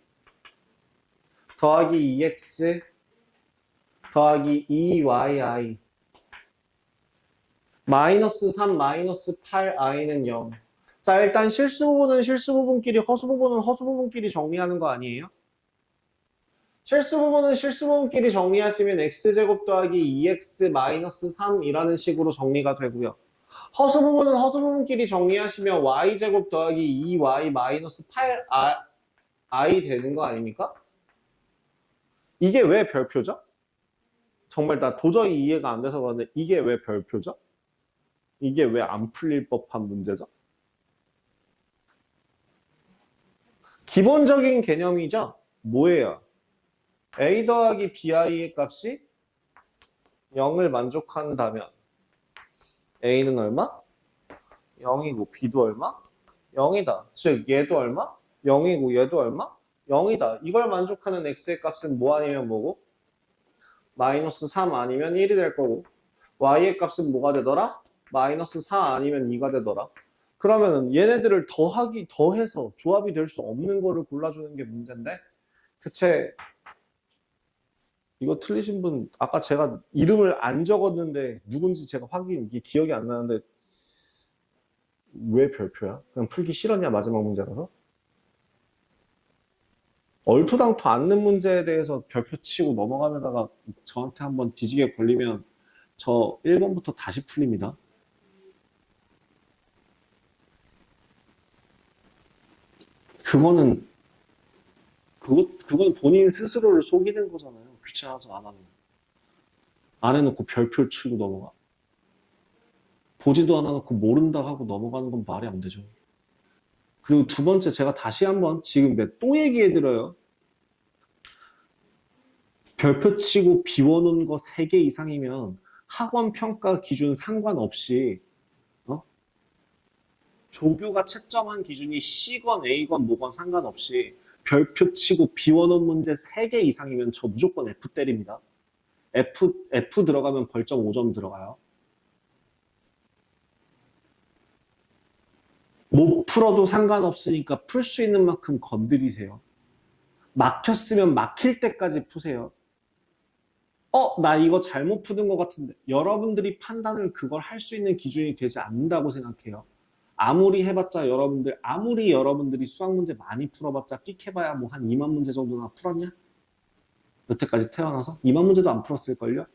Speaker 2: 더하기 2x 더하기 2yi 마이너스 3 마이너스 8i는 0. 자, 일단 실수 부분은 실수 부분끼리 허수 부분은 허수 부분끼리 정리하는 거 아니에요? 실수 부분은 실수 부분끼리 정리하시면 x제곱 더하기 2x 마이너스 3이라는 식으로 정리가 되고요. 허수 부분은 허수 부분끼리 정리하시면 y제곱 더하기 2y 마이너스 8i 되는 거 아닙니까? 이게 왜 별표죠? 정말 나 도저히 이해가 안 돼서 그런데 이게 왜 별표죠? 이게 왜 안 풀릴 법한 문제죠? 기본적인 개념이죠? 뭐예요? a 더하기 bi의 값이 0을 만족한다면 a는 얼마? 0이고 b도 얼마? 0이다. 즉 얘도 얼마? 0이고 얘도 얼마? 0이다. 이걸 만족하는 x의 값은 뭐 아니면 뭐고? 마이너스 3 아니면 1이 될 거고 y의 값은 뭐가 되더라? 마이너스 4 아니면 2가 되더라. 그러면은 얘네들을 더해서 조합이 될 수 없는 거를 골라주는 게 문제인데 대체 이거 틀리신 분 아까 제가 이름을 안 적었는데 누군지 제가 이게 기억이 안 나는데 왜 별표야? 그냥 풀기 싫었냐 마지막 문제라서? 얼토당토 않는 문제에 대해서 별표 치고 넘어가려다가 저한테 한번 뒤지게 걸리면 저 1번부터 다시 풀립니다. 그건 본인 스스로를 속이는 거잖아요. 귀찮아서 안 하는. 안 해놓고 별표 치고 넘어가. 보지도 않아놓고 모른다 하고 넘어가는 건 말이 안 되죠. 그리고 두 번째, 제가 다시 한번 지금 또 얘기해드려요. 별표 치고 비워놓은 거 3개 이상이면 학원 평가 기준 상관없이 조교가 채점한 기준이 C건 A건 뭐건 상관없이 별표 치고 비워놓은 문제 3개 이상이면 저 무조건 F 때립니다. F 들어가면 벌점 5점 들어가요. 못 풀어도 상관없으니까 풀 수 있는 만큼 건드리세요. 막혔으면 막힐 때까지 푸세요. 나 이거 잘못 푸는 것 같은데. 여러분들이 판단을 그걸 할 수 있는 기준이 되지 않는다고 생각해요. 아무리 여러분들이 수학 문제 많이 풀어봤자 끽해봐야 뭐 한 2만 문제 정도나 풀었냐? 여태까지 태어나서? 2만 문제도 안 풀었을걸요?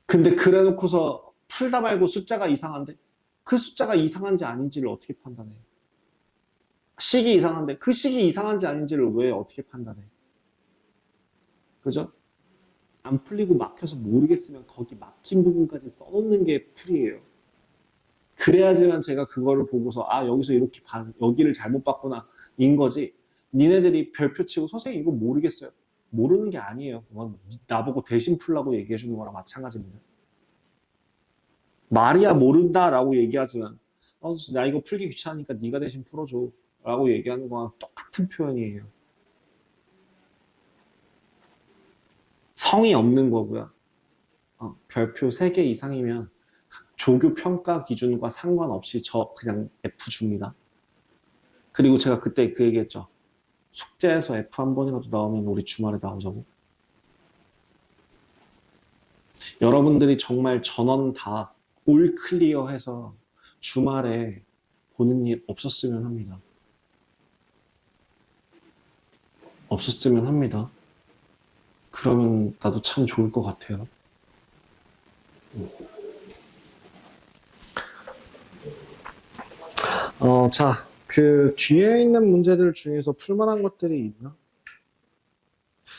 Speaker 2: 근데 그래 놓고서 풀다 말고 숫자가 이상한데? 그 숫자가 이상한지 아닌지를 어떻게 판단해요? 식이 이상한데 그 식이 이상한지 아닌지를 왜 어떻게 판단해? 그죠? 안 풀리고 막혀서 모르겠으면 거기 막힌 부분까지 써놓는 게 풀이에요. 그래야지만 제가 그거를 보고서 여기서 이렇게 여기를 잘못 봤구나 인 거지. 니네들이 별표 치고 선생님 이거 모르겠어요. 모르는 게 아니에요. 그건 나보고 대신 풀라고 얘기해 주는 거랑 마찬가지입니다. 말이야 모른다라고 얘기하지만 나 이거 풀기 귀찮으니까 네가 대신 풀어줘 라고 얘기하는 거랑 똑같은 표현이에요. 성이 없는 거고요. 별표 3개 이상이면 조교 평가 기준과 상관없이 저 그냥 F 줍니다. 그리고 제가 그때 그 얘기했죠. 숙제에서 F 한 번이라도 나오면 우리 주말에 나오자고. 여러분들이 정말 전원 다 올 클리어 해서 주말에 보는 일 없었으면 합니다. 없었으면 합니다. 그러면 나도 참 좋을 것 같아요. 자, 그 뒤에 있는 문제들 중에서 풀만한 것들이 있나?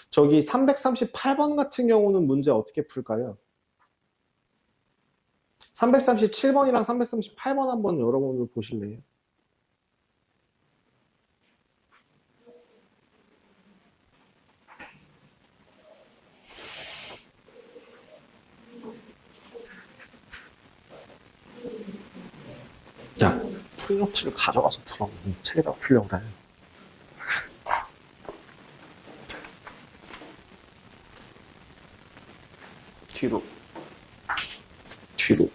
Speaker 2: 저기 338번 같은 경우는 문제 어떻게 풀까요? 337번이랑 338번 한번 여러분들 보실래요? 야, 풀노트를 가져가서 풀어. 무슨 책에다 풀려고 그래. 뒤로. 뒤로.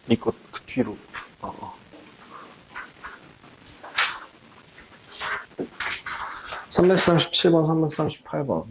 Speaker 2: 이거 그 뒤로. 337번, 338번.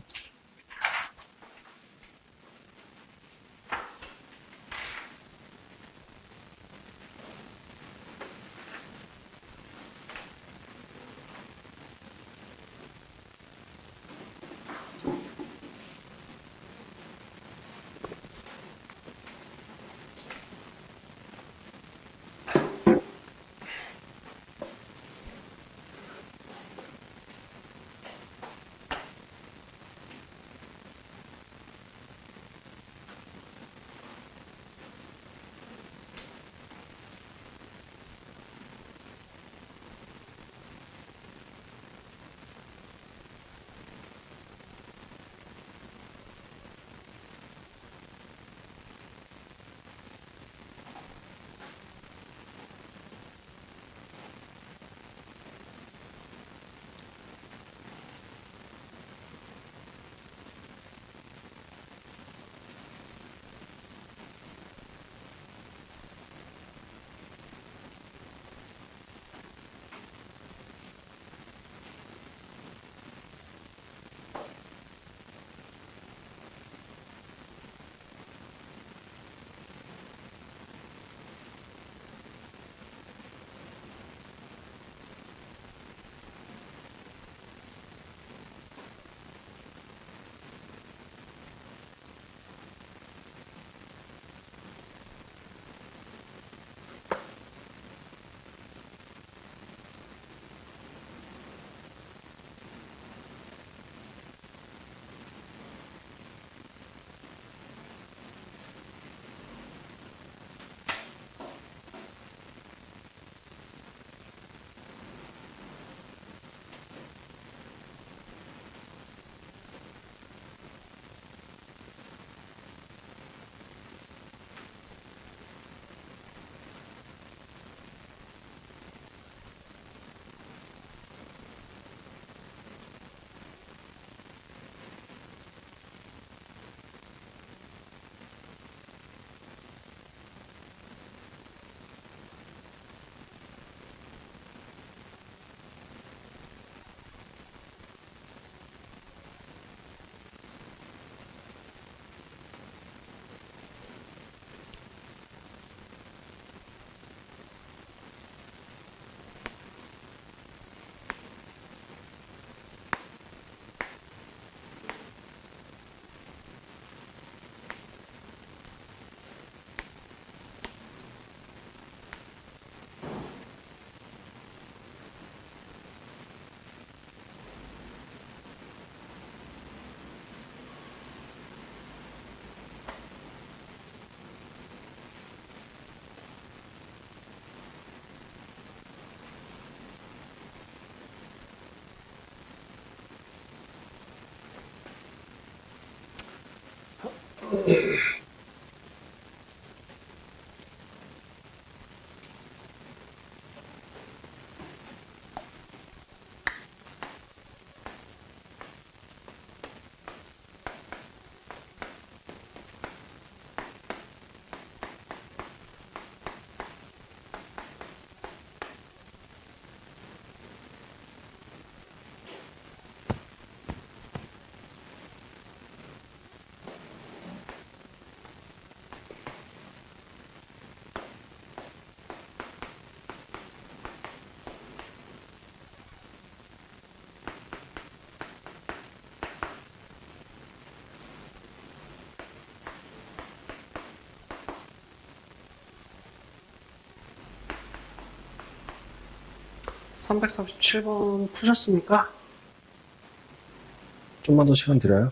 Speaker 2: (337번) 푸셨습니까? 좀만 더 시간 드려요.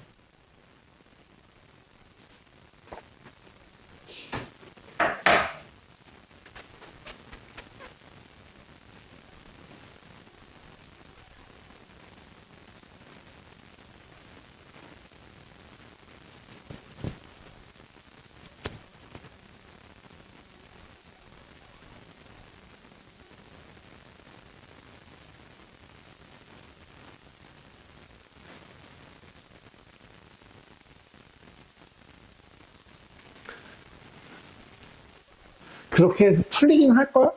Speaker 2: 그렇게 풀리긴 할걸?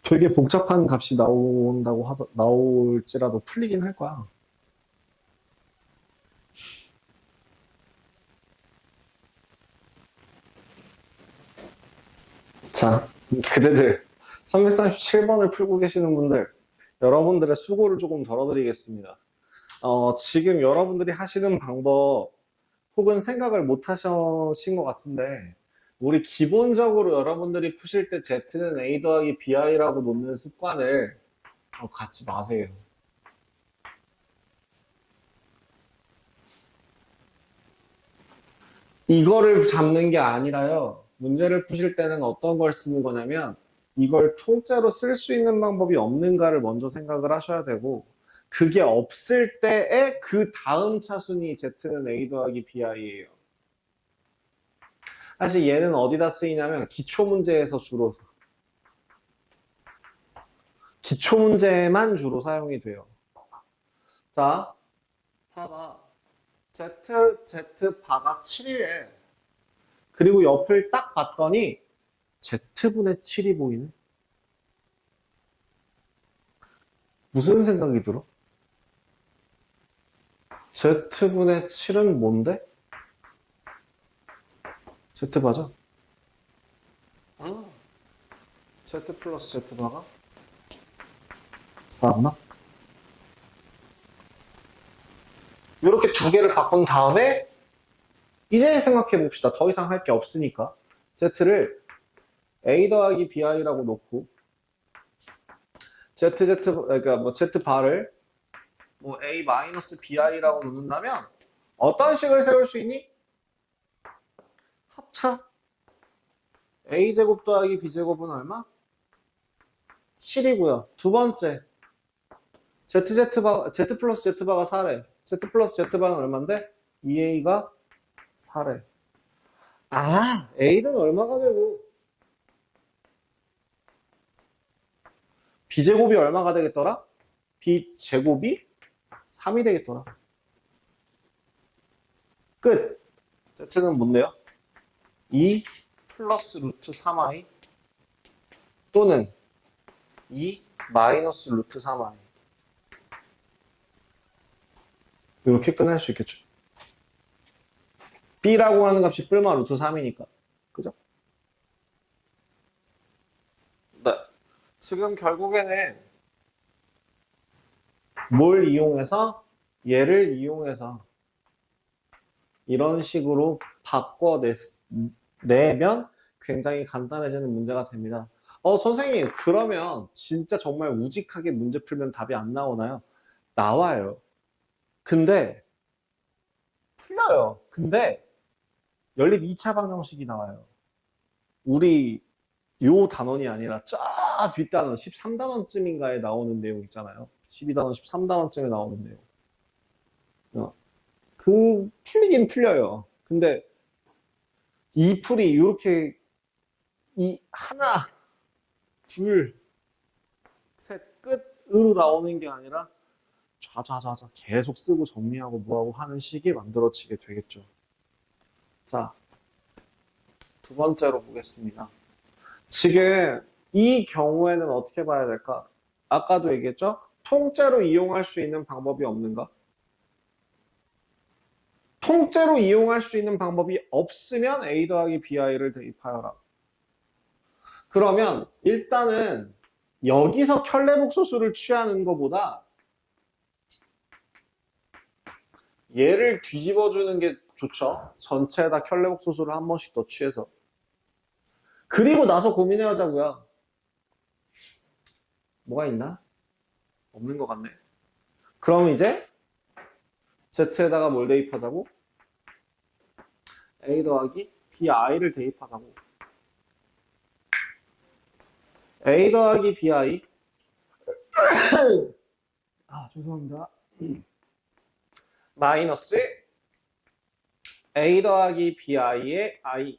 Speaker 2: 되게 복잡한 값이 나올지라도 풀리긴 할 거야. 자, 그대들 337번을 풀고 계시는 분들, 여러분들의 수고를 조금 덜어드리겠습니다. 지금 여러분들이 하시는 방법 혹은 생각을 못 하신 것 같은데, 우리 기본적으로 여러분들이 푸실 때 Z는 A 더하기 BI라고 놓는 습관을 갖지 마세요. 이거를 잡는 게 아니라요. 문제를 푸실 때는 어떤 걸 쓰는 거냐면 이걸 통째로 쓸 수 있는 방법이 없는가를 먼저 생각을 하셔야 되고, 그게 없을 때의 그 다음 차순위 Z는 A 더하기 BI예요. 사실 얘는 어디다 쓰이냐면 기초문제에서 주로, 기초문제만 주로 사용이 돼요. 자, 봐봐. Z바가 7이래. 그리고 옆을 딱 봤더니 Z분의 7이 보이네. 무슨 생각이 들어? Z분의 7은 뭔데? Z바죠? 아, Z 플러스 Z바가 4나? 이렇게 두 개를 바꾼 다음에 이제 생각해 봅시다. 더 이상 할 게 없으니까. Z를 A 더하기 BI라고 놓고 그러니까 뭐 Z바를 뭐 A 마이너스 BI라고 놓는다면 어떤 식을 세울 수 있니? 합차. A제곱 더하기 B제곱은 얼마? 7이고요. 두 번째. Z 플러스 Z바가 4래. Z 플러스 Z바는 얼만데? 2A가 4래. 아, A는 얼마가 되고 B제곱이 얼마가 되겠더라? B제곱이 3이 되겠더라. 끝. Z는 뭔데요? 2 플러스 루트 3i 또는 2 마이너스 루트 3i. 이렇게 끝낼 수 있겠죠. B라고 하는 값이 뿔마 루트 3이니까. 그죠? 네. 지금 결국에는 뭘 이용해서? 얘를 이용해서 이런 식으로 바꿔내면 굉장히 간단해지는 문제가 됩니다. 선생님, 그러면 진짜 정말 우직하게 문제 풀면 답이 안 나오나요? 나와요. 근데, 풀려요. 근데, 연립 2차 방정식이 나와요. 우리 요 단원이 아니라 저 뒷단원 13단원쯤인가에 나오는 내용 있잖아요. 12단원, 13단원쯤에 나오는 내용. 풀리긴 풀려요. 근데 이 풀이 이렇게 하나, 둘, 셋 끝으로 나오는 게 아니라 좌좌좌좌 계속 쓰고 정리하고 뭐하고 하는 식이 만들어지게 되겠죠. 자, 두 번째로 보겠습니다. 지금 이 경우에는 어떻게 봐야 될까? 아까도 얘기했죠? 통째로 이용할 수 있는 방법이 없는가? 통째로 이용할 수 있는 방법이 없으면 A 더하기 BI를 대입하여라. 그러면 일단은 여기서 켤레복소수를 취하는 것보다 얘를 뒤집어주는 게 좋죠. 전체에다 켤레복소수를 한 번씩 더 취해서. 그리고 나서 고민해보자고요. 뭐가 있나? 없는 것 같네. 그럼 이제 Z에다가 뭘 대입하자고? A 더하기 BI를 대입하자고. A 더하기 BI 죄송합니다. 마이너스 A 더하기 BI의 I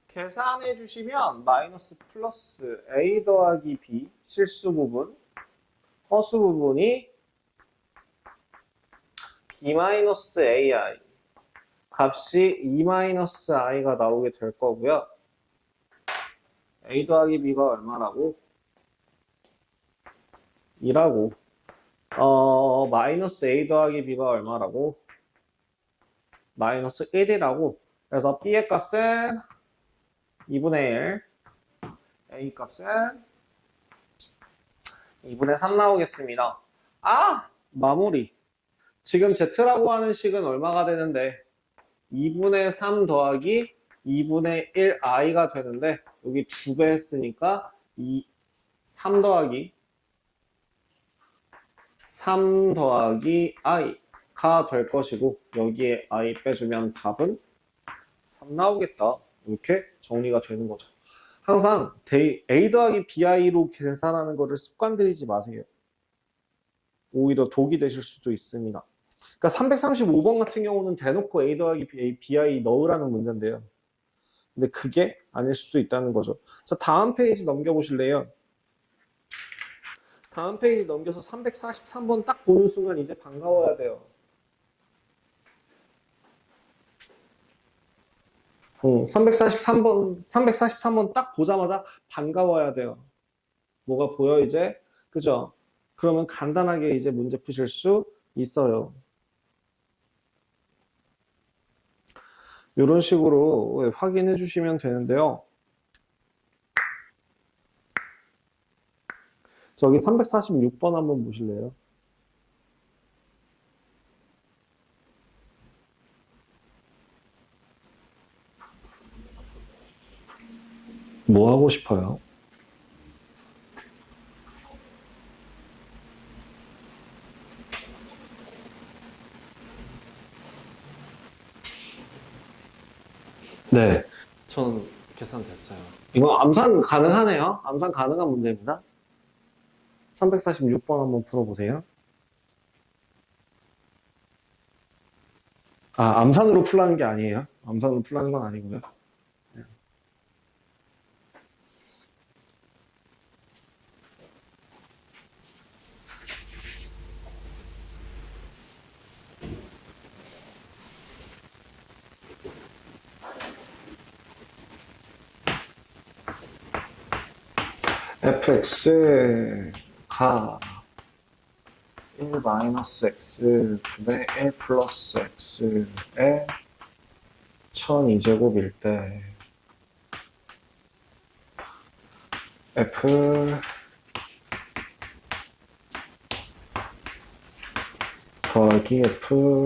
Speaker 2: 계산해 주시면 마이너스 플러스 A 더하기 B 실수 부분 허수 부분이 B 마이너스 AI 값이 2-i가 나오게 될 거고요. a 더하기 b가 얼마라고? 2라고. 마이너스 a 더하기 b가 얼마라고? 마이너스 1이라고. 그래서 b의 값은 2분의 1, a 값은 2분의 3 나오겠습니다. 마무리. 지금 z라고 하는 식은 얼마가 되는데 2분의 3 더하기 2분의 1i가 되는데 여기 2배 했으니까 3 더하기 3 더하기 i가 될 것이고 여기에 i 빼주면 답은 3 나오겠다. 이렇게 정리가 되는 거죠. 항상 a 더하기 bi로 계산하는 거를 습관 들이지 마세요. 오히려 독이 되실 수도 있습니다. 그러니까 335번 같은 경우는 대놓고 a 더하기 bi 넣으라는 문제인데요. 근데 그게 아닐 수도 있다는 거죠. 자, 다음 페이지 넘겨보실래요? 다음 페이지 넘겨서 343번 딱 보는 순간 이제 반가워야 돼요. 343번 딱 보자마자 반가워야 돼요. 뭐가 보여 이제? 그죠? 그러면 간단하게 이제 문제 푸실 수 있어요. 이런 식으로 확인해 주시면 되는데요. 저기 346번 한번 보실래요? 뭐 하고 싶어요? 네. 저는 계산됐어요. 이거 암산 가능하네요. 암산 가능한 문제입니다. 346번 한번 풀어보세요. 암산으로 풀라는 게 아니에요. 암산으로 풀라는 건 아니고요. fx가 1-x 분의 1 플러스 x의 1002제곱일 때 f 더하기 f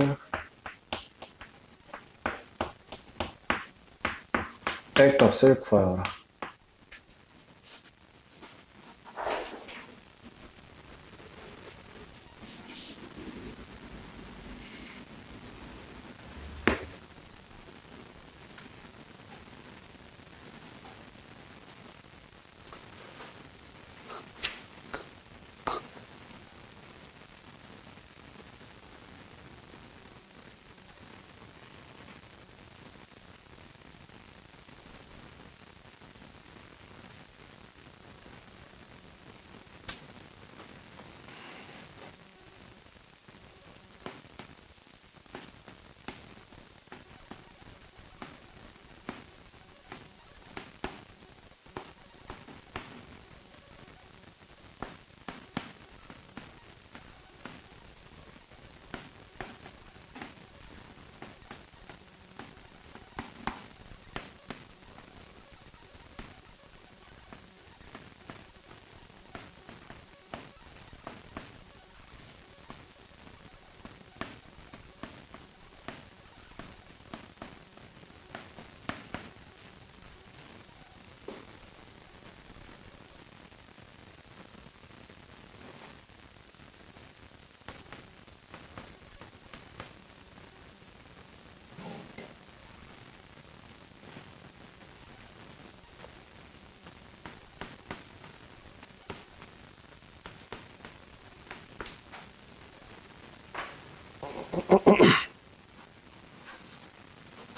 Speaker 2: 의 값을 구하여라.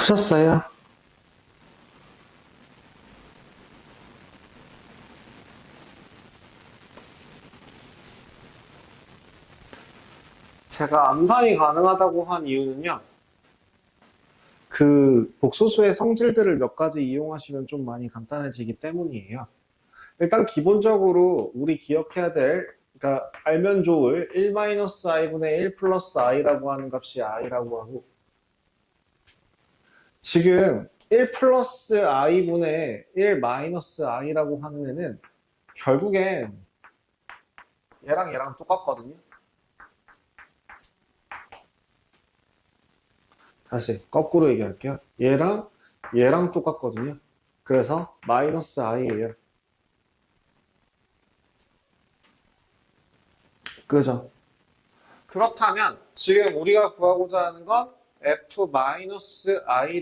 Speaker 2: 푸셨어요? 제가 암산이 가능하다고 한 이유는요. 그 복소수의 성질들을 몇 가지 이용하시면 좀 많이 간단해지기 때문이에요. 일단 기본적으로 우리 기억해야 될, 그러니까 알면 좋을 1-i분의 1 플러스 i라고 하는 값이 i라고 하고, 지금 1 플러스 i분의 1 마이너스 i라고 하는 애는 결국엔 얘랑 똑같거든요. 다시 거꾸로 얘기할게요. 얘랑 똑같거든요. 그래서 마이너스 i예요. 그죠? 그렇다면 지금 우리가 구하고자 하는 건 f-i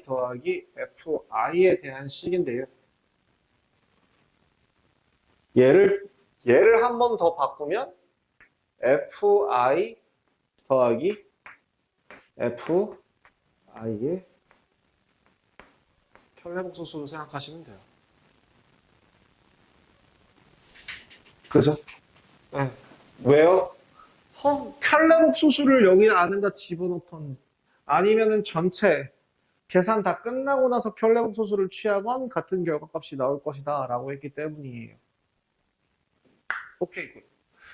Speaker 2: 더하기 fi에 대한 식인데요. 얘를 한 번 더 바꾸면 fi 더하기 fi의 켤레복소수로 생각하시면 돼요. 그죠? 네. 왜요? 켤레복소수를 여기 안에다 집어넣던 아니면은 전체 계산 다 끝나고 나서 켤레복소수를 취하건 같은 결과값이 나올 것이다 라고 했기 때문이에요. 오케이.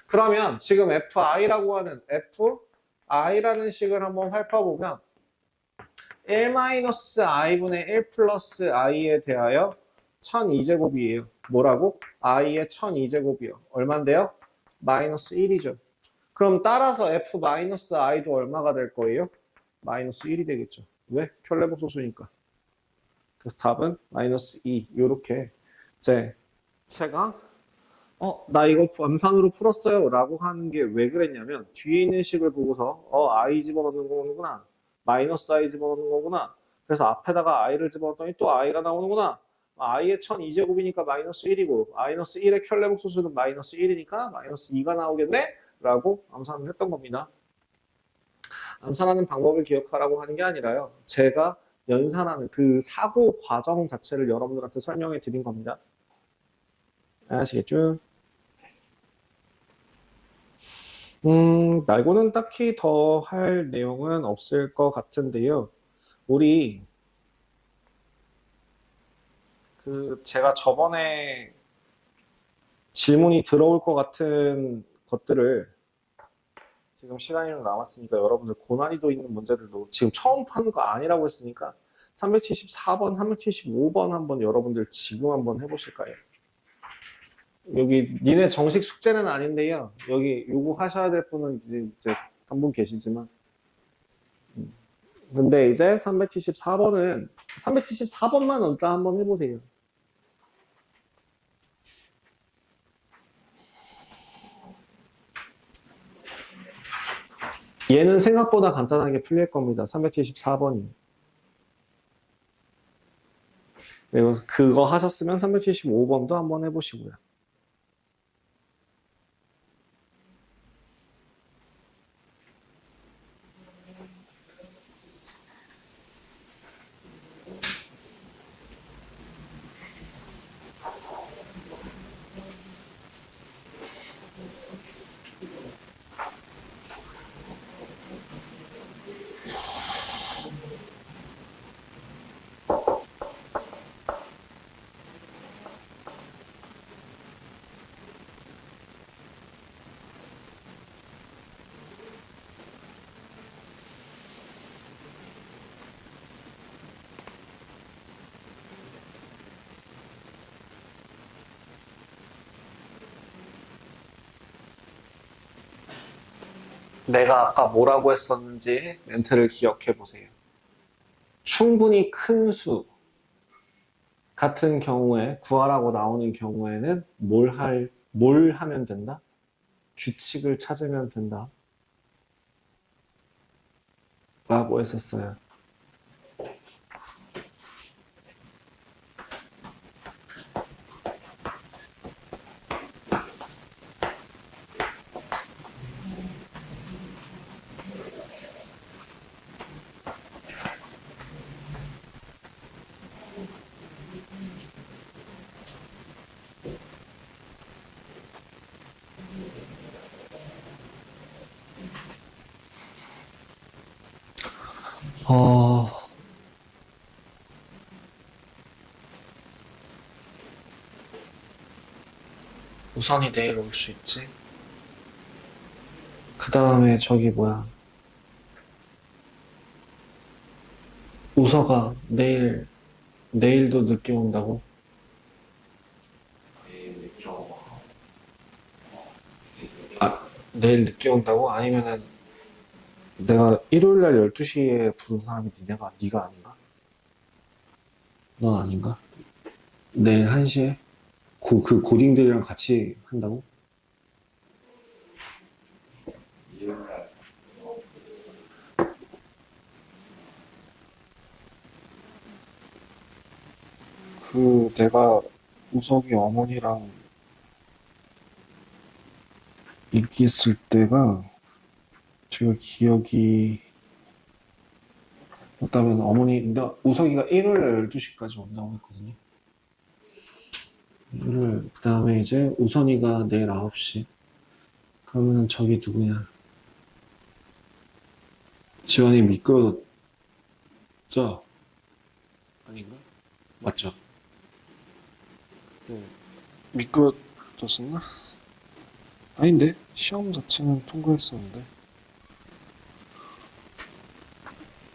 Speaker 2: 그러면 지금 fi라고 하는 fi라는 식을 한번 핥아보면 1-i분의 1 플러스 i에 대하여 1002제곱이에요. 뭐라고? i의 1002제곱이요. 얼만데요? 마이너스 1이죠. 그럼 따라서 f-i도 얼마가 될 거예요? 마이너스 1이 되겠죠. 왜? 켤레복소수니까. 그래서 답은 마이너스 2. 요렇게 제가 나 이거 암산으로 풀었어요 라고 하는 게 왜 그랬냐면 뒤에 있는 식을 보고서 i 집어넣는 거구나. 마이너스 i 집어넣는 거구나. 그래서 앞에다가 i를 집어넣었더니 또 i가 나오는구나. i의 1002제곱이니까 마이너스 1이고 마이너스 1의 켤레복소수는 마이너스 1이니까 마이너스 2가 나오겠네? 라고 암산을 했던 겁니다. 암산하는 방법을 기억하라고 하는 게 아니라요. 제가 연산하는 그 사고 과정 자체를 여러분들한테 설명해 드린 겁니다. 아시겠죠? 말고는 딱히 더 할 내용은 없을 것 같은데요. 우리 제가 저번에 질문이 들어올 것 같은 것들을 지금 시간이 좀 남았으니까 여러분들 고난이도 있는 문제들도 지금 처음 파는 거 아니라고 했으니까 374번, 375번 한번 여러분들 지금 한번 해보실까요? 여기 니네 정식 숙제는 아닌데요. 여기 요거 하셔야 될 분은 이제 한 분 계시지만 근데 이제 374번만 일단 한번 해보세요. 얘는 생각보다 간단하게 풀릴 겁니다. 374번이. 그리고 그거 하셨으면 375번도 한번 해보시고요. 내가 아까 뭐라고 했었는지 멘트를 기억해 보세요. 충분히 큰 수 같은 경우에 구하라고 나오는 경우에는 뭘 하면 된다? 규칙을 찾으면 된다. 라고 했었어요.
Speaker 1: 우선이 내일 올 수 있지. 그 다음에 저기 뭐야. 우서가 내일도 늦게 온다고? 아, 내일 늦게 온다고? 아니면은 내가 일요일 날 12시에 부른 사람이 네가 아닌가? 넌 아닌가? 내일 1시에? 그 고딩들이랑 같이 한다고? 내가 우석이 어머니랑 얘기했을 때가 제가 기억이 맞다면 우석이가 일요일 날 12시까지 온다고 했거든요. 그 다음에 이제 우선이가 내일 9시. 그러면 저기 누구냐? 지원이 미끄러졌죠? 아닌가? 맞죠? 네. 미끄러졌었나? 아닌데? 시험 자체는 통과했었는데.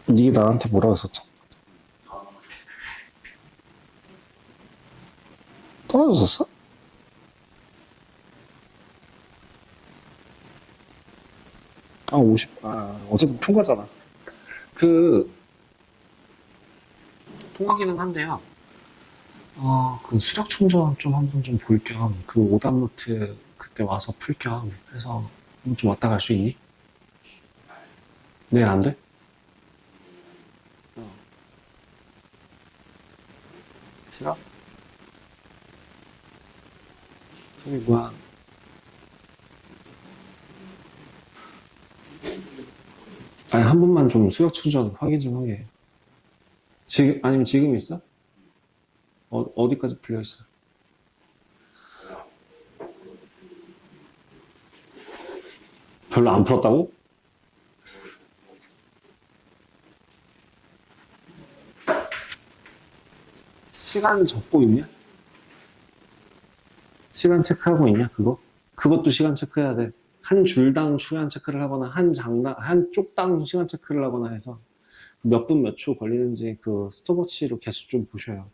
Speaker 1: 니 나한테 뭐라고 했었죠? 떨어졌었어? 어쨌든 통과잖아. 그, 통과기는 한데요. 그 수력 충전 좀 한번 좀 볼 겸, 그 오답 노트 그때 와서 풀 겸 해서 한번 좀 왔다 갈 수 있니? 내일 안 돼? 싫어? 저기 뭐야. 아니, 한 번만 좀 수력 충전 확인 좀 하게. 아니면 지금 있어? 어디까지 풀려 있어? 별로 안 풀었다고? 시간 적고 있냐? 시간 체크하고 있냐, 그거? 그것도 시간 체크해야 돼. 한 줄당 시간 체크를 하거나, 한 쪽당 시간 체크를 하거나 해서 몇 분 몇 초 걸리는지 그 스톱워치로 계속 좀 보셔요.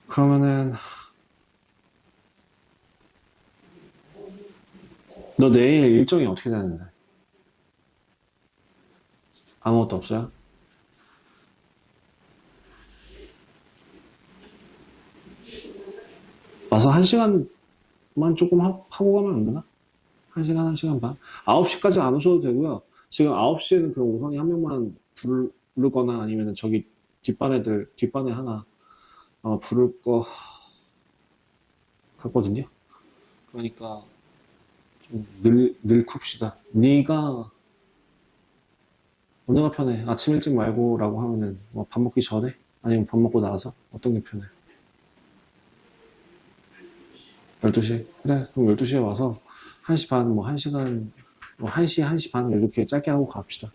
Speaker 1: 그러면은, 너 내일 일정이 어떻게 되는데? 아무것도 없어요? 와서 1시간만 조금 하고 가면 안 되나? 1시간, 1시간 반? 9시까지 안 오셔도 되고요. 지금 9시에는 그 오선이 한 명만 부르거나 아니면 저기 뒷반에 하나 부를 거 같거든요. 그러니까 좀 늘 쿱시다. 네가 어느가 편해? 아침 일찍 말고라고 하면은 뭐 밥 먹기 전에? 아니면 밥 먹고 나서? 어떤 게 편해? 12시? 그래, 그럼 12시에 와서 1시 반, 뭐 1시간, 뭐 1시, 1시 반 이렇게 짧게 하고 갑시다.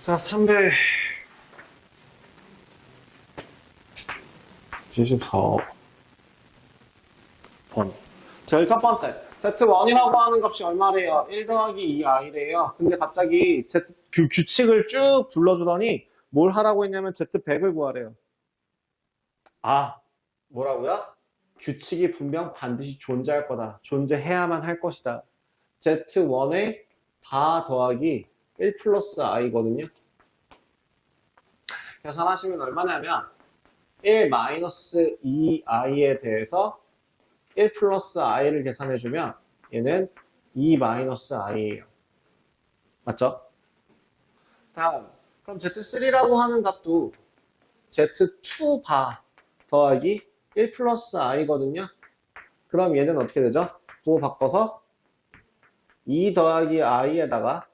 Speaker 1: 자, 374번. 제일 첫 번째. Z1이라고 하는 값이 얼마래요? 1 더하기 2i래요. 근데 갑자기 규칙을 쭉 불러주더니 뭘 하라고 했냐면 Z100을 구하래요. 아, 뭐라고요? 규칙이 분명 반드시 존재할 거다. 존재해야만 할 것이다. Z1에 다 더하기 1 플러스 i거든요. 계산하시면 얼마냐면 1 마이너스 2i에 대해서 1 플러스 i를 계산해주면 얘는 2 마이너스 i예요. 맞죠? 다음, 그럼 Z3라고 하는 값도 Z2 바 더하기 1 플러스 i거든요. 그럼 얘는 어떻게 되죠? 부호 바꿔서 2 더하기 i에다가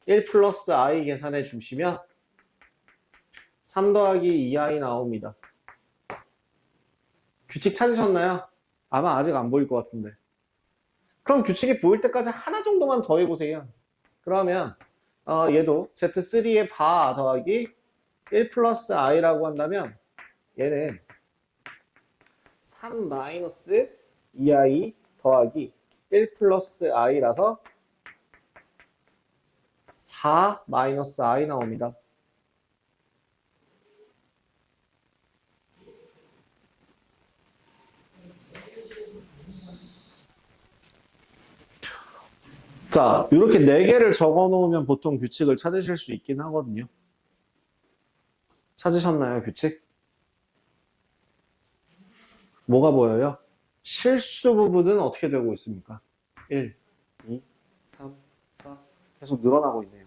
Speaker 1: 1 플러스 i 계산해 주시면 3 더하기 2i 나옵니다. 규칙 찾으셨나요? 아마 아직 안 보일 것 같은데.
Speaker 2: 그럼 규칙이 보일 때까지 하나 정도만 더 해보세요. 그러면 얘도 Z3의 바 더하기 1 플러스 i라고 한다면 얘는 3 마이너스 2i 더하기 1 플러스 i라서 4 마이너스 i 나옵니다. 자, 이렇게 4개를 적어 놓으면 보통 규칙을 찾으실 수 있긴 하거든요. 찾으셨나요, 규칙? 뭐가 보여요? 실수 부분은 어떻게 되고 있습니까? 1, 2, 3, 4 계속 늘어나고 있네요.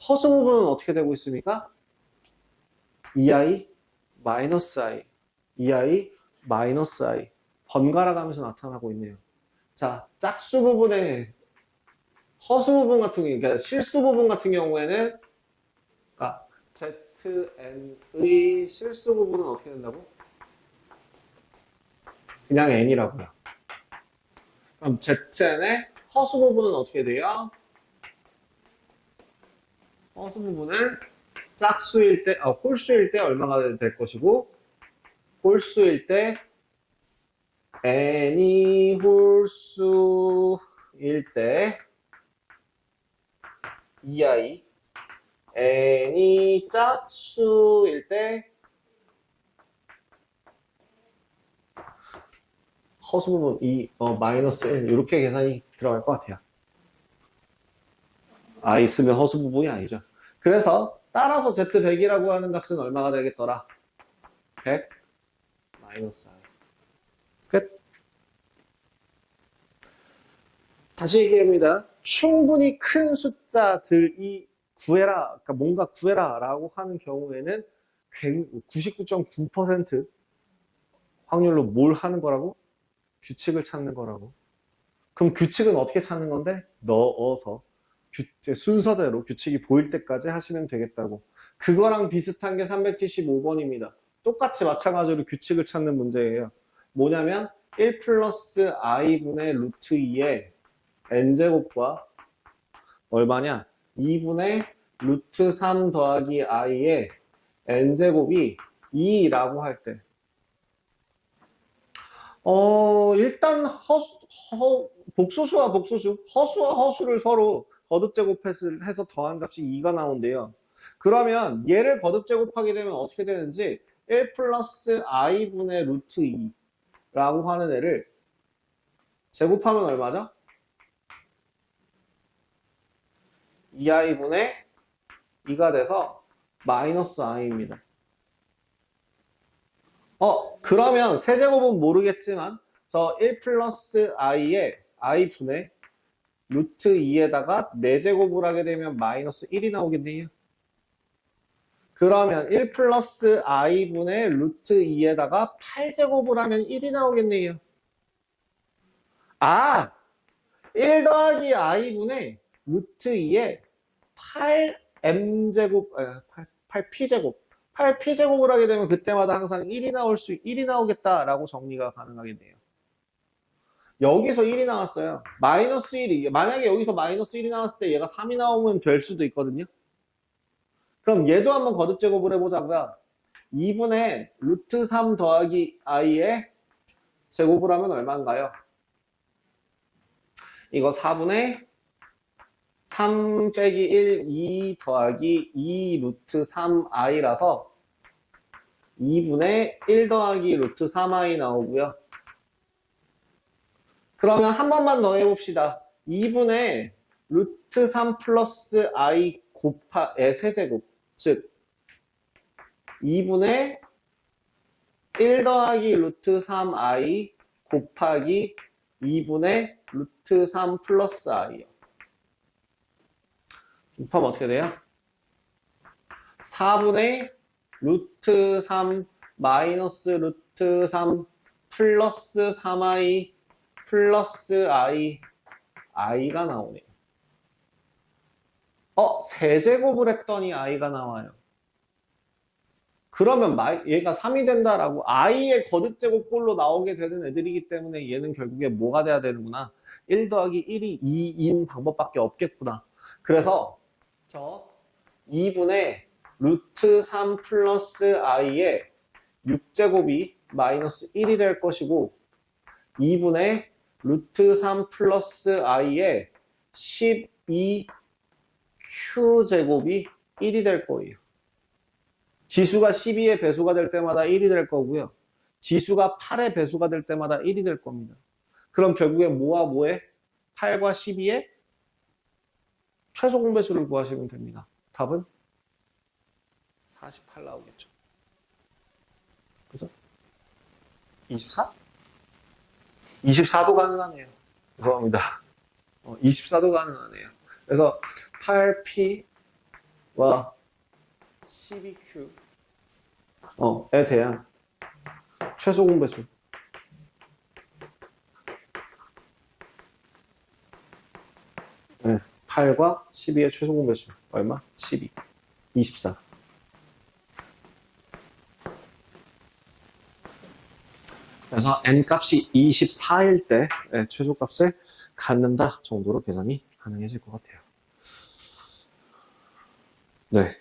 Speaker 2: 허수 부분은 어떻게 되고 있습니까? 2i, 마이너스 i, 2i, 마이너스 i 번갈아 가면서 나타나고 있네요. 자, 짝수 부분의 허수 부분 같은 경우, 그러니까 실수 부분 같은 경우에는 그러니까 zn의 실수 부분은 어떻게 된다고? 그냥 n이라고요. 그럼 zn의 허수 부분은 어떻게 돼요? 허수 부분은 짝수일 때, 홀수일 때 얼마가 될 것이고, 홀수일 때 n이 홀수일 때 2i, n이 짝수일 때 허수 부분 마이너스 1 이렇게 계산이 들어갈 것 같아요. i 쓰면 허수 부분이 아니죠. 그래서 따라서 z100이라고 하는 값은 얼마가 되겠더라? 100 마이너스 i. 끝. 다시 얘기합니다. 충분히 큰 숫자들이 구해라, 그러니까 뭔가 구해라 라고 하는 경우에는 99.9% 확률로 뭘 하는 거라고? 규칙을 찾는 거라고. 그럼 규칙은 어떻게 찾는 건데? 넣어서 순서대로 규칙이 보일 때까지 하시면 되겠다고. 그거랑 비슷한 게 375번입니다. 똑같이 마찬가지로 규칙을 찾는 문제예요. 뭐냐면 1 플러스 i분의 루트 2의 n제곱과 얼마냐? 2분의 루트 3 더하기 i의 n제곱이 2라고 할 때 일단 복소수와 복소수, 허수와 허수를 서로 거듭제곱해서 더한 값이 2가 나온대요. 그러면 얘를 거듭제곱하게 되면 어떻게 되는지 1 플러스 i분의 루트 2라고 하는 애를 제곱하면 얼마죠? 2i분의 2가 돼서 마이너스 i입니다. 그러면 세제곱은 모르겠지만 저 1 플러스 i에 i분의 루트 2에다가 4제곱을 하게 되면 마이너스 1이 나오겠네요. 그러면 1 플러스 i분의 루트 2에다가 8제곱을 하면 1이 나오겠네요. 1 더하기 i분의 루트 2에 8m제곱, 8p제곱. 8p제곱을 하게 되면 그때마다 항상 1이 나오겠다라고 정리가 가능하겠네요. 여기서 1이 나왔어요. 마이너스 1이, 만약에 여기서 마이너스 1이 나왔을 때 얘가 3이 나오면 될 수도 있거든요. 그럼 얘도 한번 거듭제곱을 해보자고요. 2분의 루트 3 더하기 i의 제곱을 하면 얼마인가요? 이거 4분의 3 빼기 1, 2 더하기 2 루트 3i라서 2분의 1 더하기 루트 3i 나오고요. 그러면 한 번만 더 해봅시다. 2분의 루트 3 플러스 i 의 세제곱, 즉 2분의 1 더하기 루트 3i 곱하기 2분의 루트 3 플러스 i요. 곱하면 어떻게 돼요? 4분의 루트 3 마이너스 루트 3 플러스 3i 플러스 i가 나오네요. 세제곱을 했더니 i가 나와요. 그러면 얘가 3이 된다라고 i의 거듭제곱꼴로 나오게 되는 애들이기 때문에 얘는 결국에 뭐가 돼야 되는구나. 1 더하기 1이 2인 방법밖에 없겠구나. 그래서 저 2분의 루트 3 플러스 i의 6제곱이 마이너스 1이 될 것이고 2분의 루트 3 플러스 i의 12q제곱이 1이 될 거예요. 지수가 12의 배수가 될 때마다 1이 될 거고요. 지수가 8의 배수가 될 때마다 1이 될 겁니다. 그럼 결국에 뭐와 뭐에? 8과 12의 최소 공배수를 구하시면 됩니다. 답은 48 나오겠죠. 그죠? 24? 24도 가능하네요. 죄송합니다. 24도 가능하네요. 그래서 8p와 12q 에 대한 최소 공배수. 네, 8과 12의 최소 공배수. 얼마? 12. 24. 그래서 n값이 24일 때 최소값을 갖는다 정도로 계산이 가능해질 것 같아요. 네.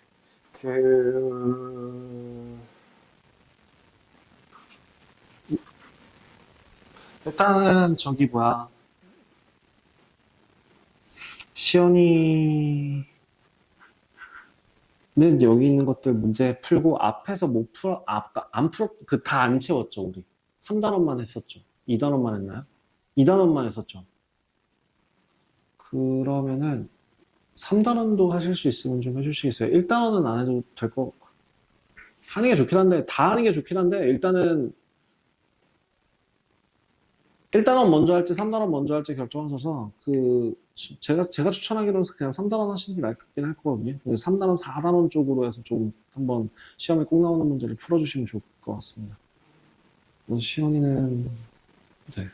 Speaker 2: 일단은 저기 뭐야 시연이는 여기 있는 것들 문제 풀고 앞에서 못 풀어 안 풀었 그 다 안 채웠죠 우리 3단원만 했었죠 2단원만 했나요? 2단원만 했었죠. 그러면은 3단원도 하실 수 있으면 좀 해주시겠어요? 1단원은 안 해도 될 거 하는 게 좋긴 한데 다 하는 게 좋긴 한데 일단은 1단원 먼저 할지 3단원 먼저 할지 결정하셔서 제가 추천하기로는 그냥 3단원 하시는 게 낫긴 할 거거든요. 3단원, 4단원 쪽으로 해서 좀 한번 시험에 꼭 나오는 문제를 풀어주시면 좋을 것 같습니다. 시연이는 네.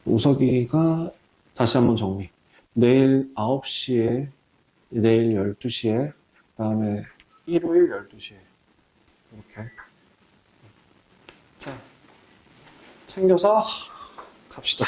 Speaker 2: 우석이가 다시 한번 정리. 내일 9시에 내일 12시에 그다음에 일요일 12시에 이렇게 자 챙겨서 갑시다.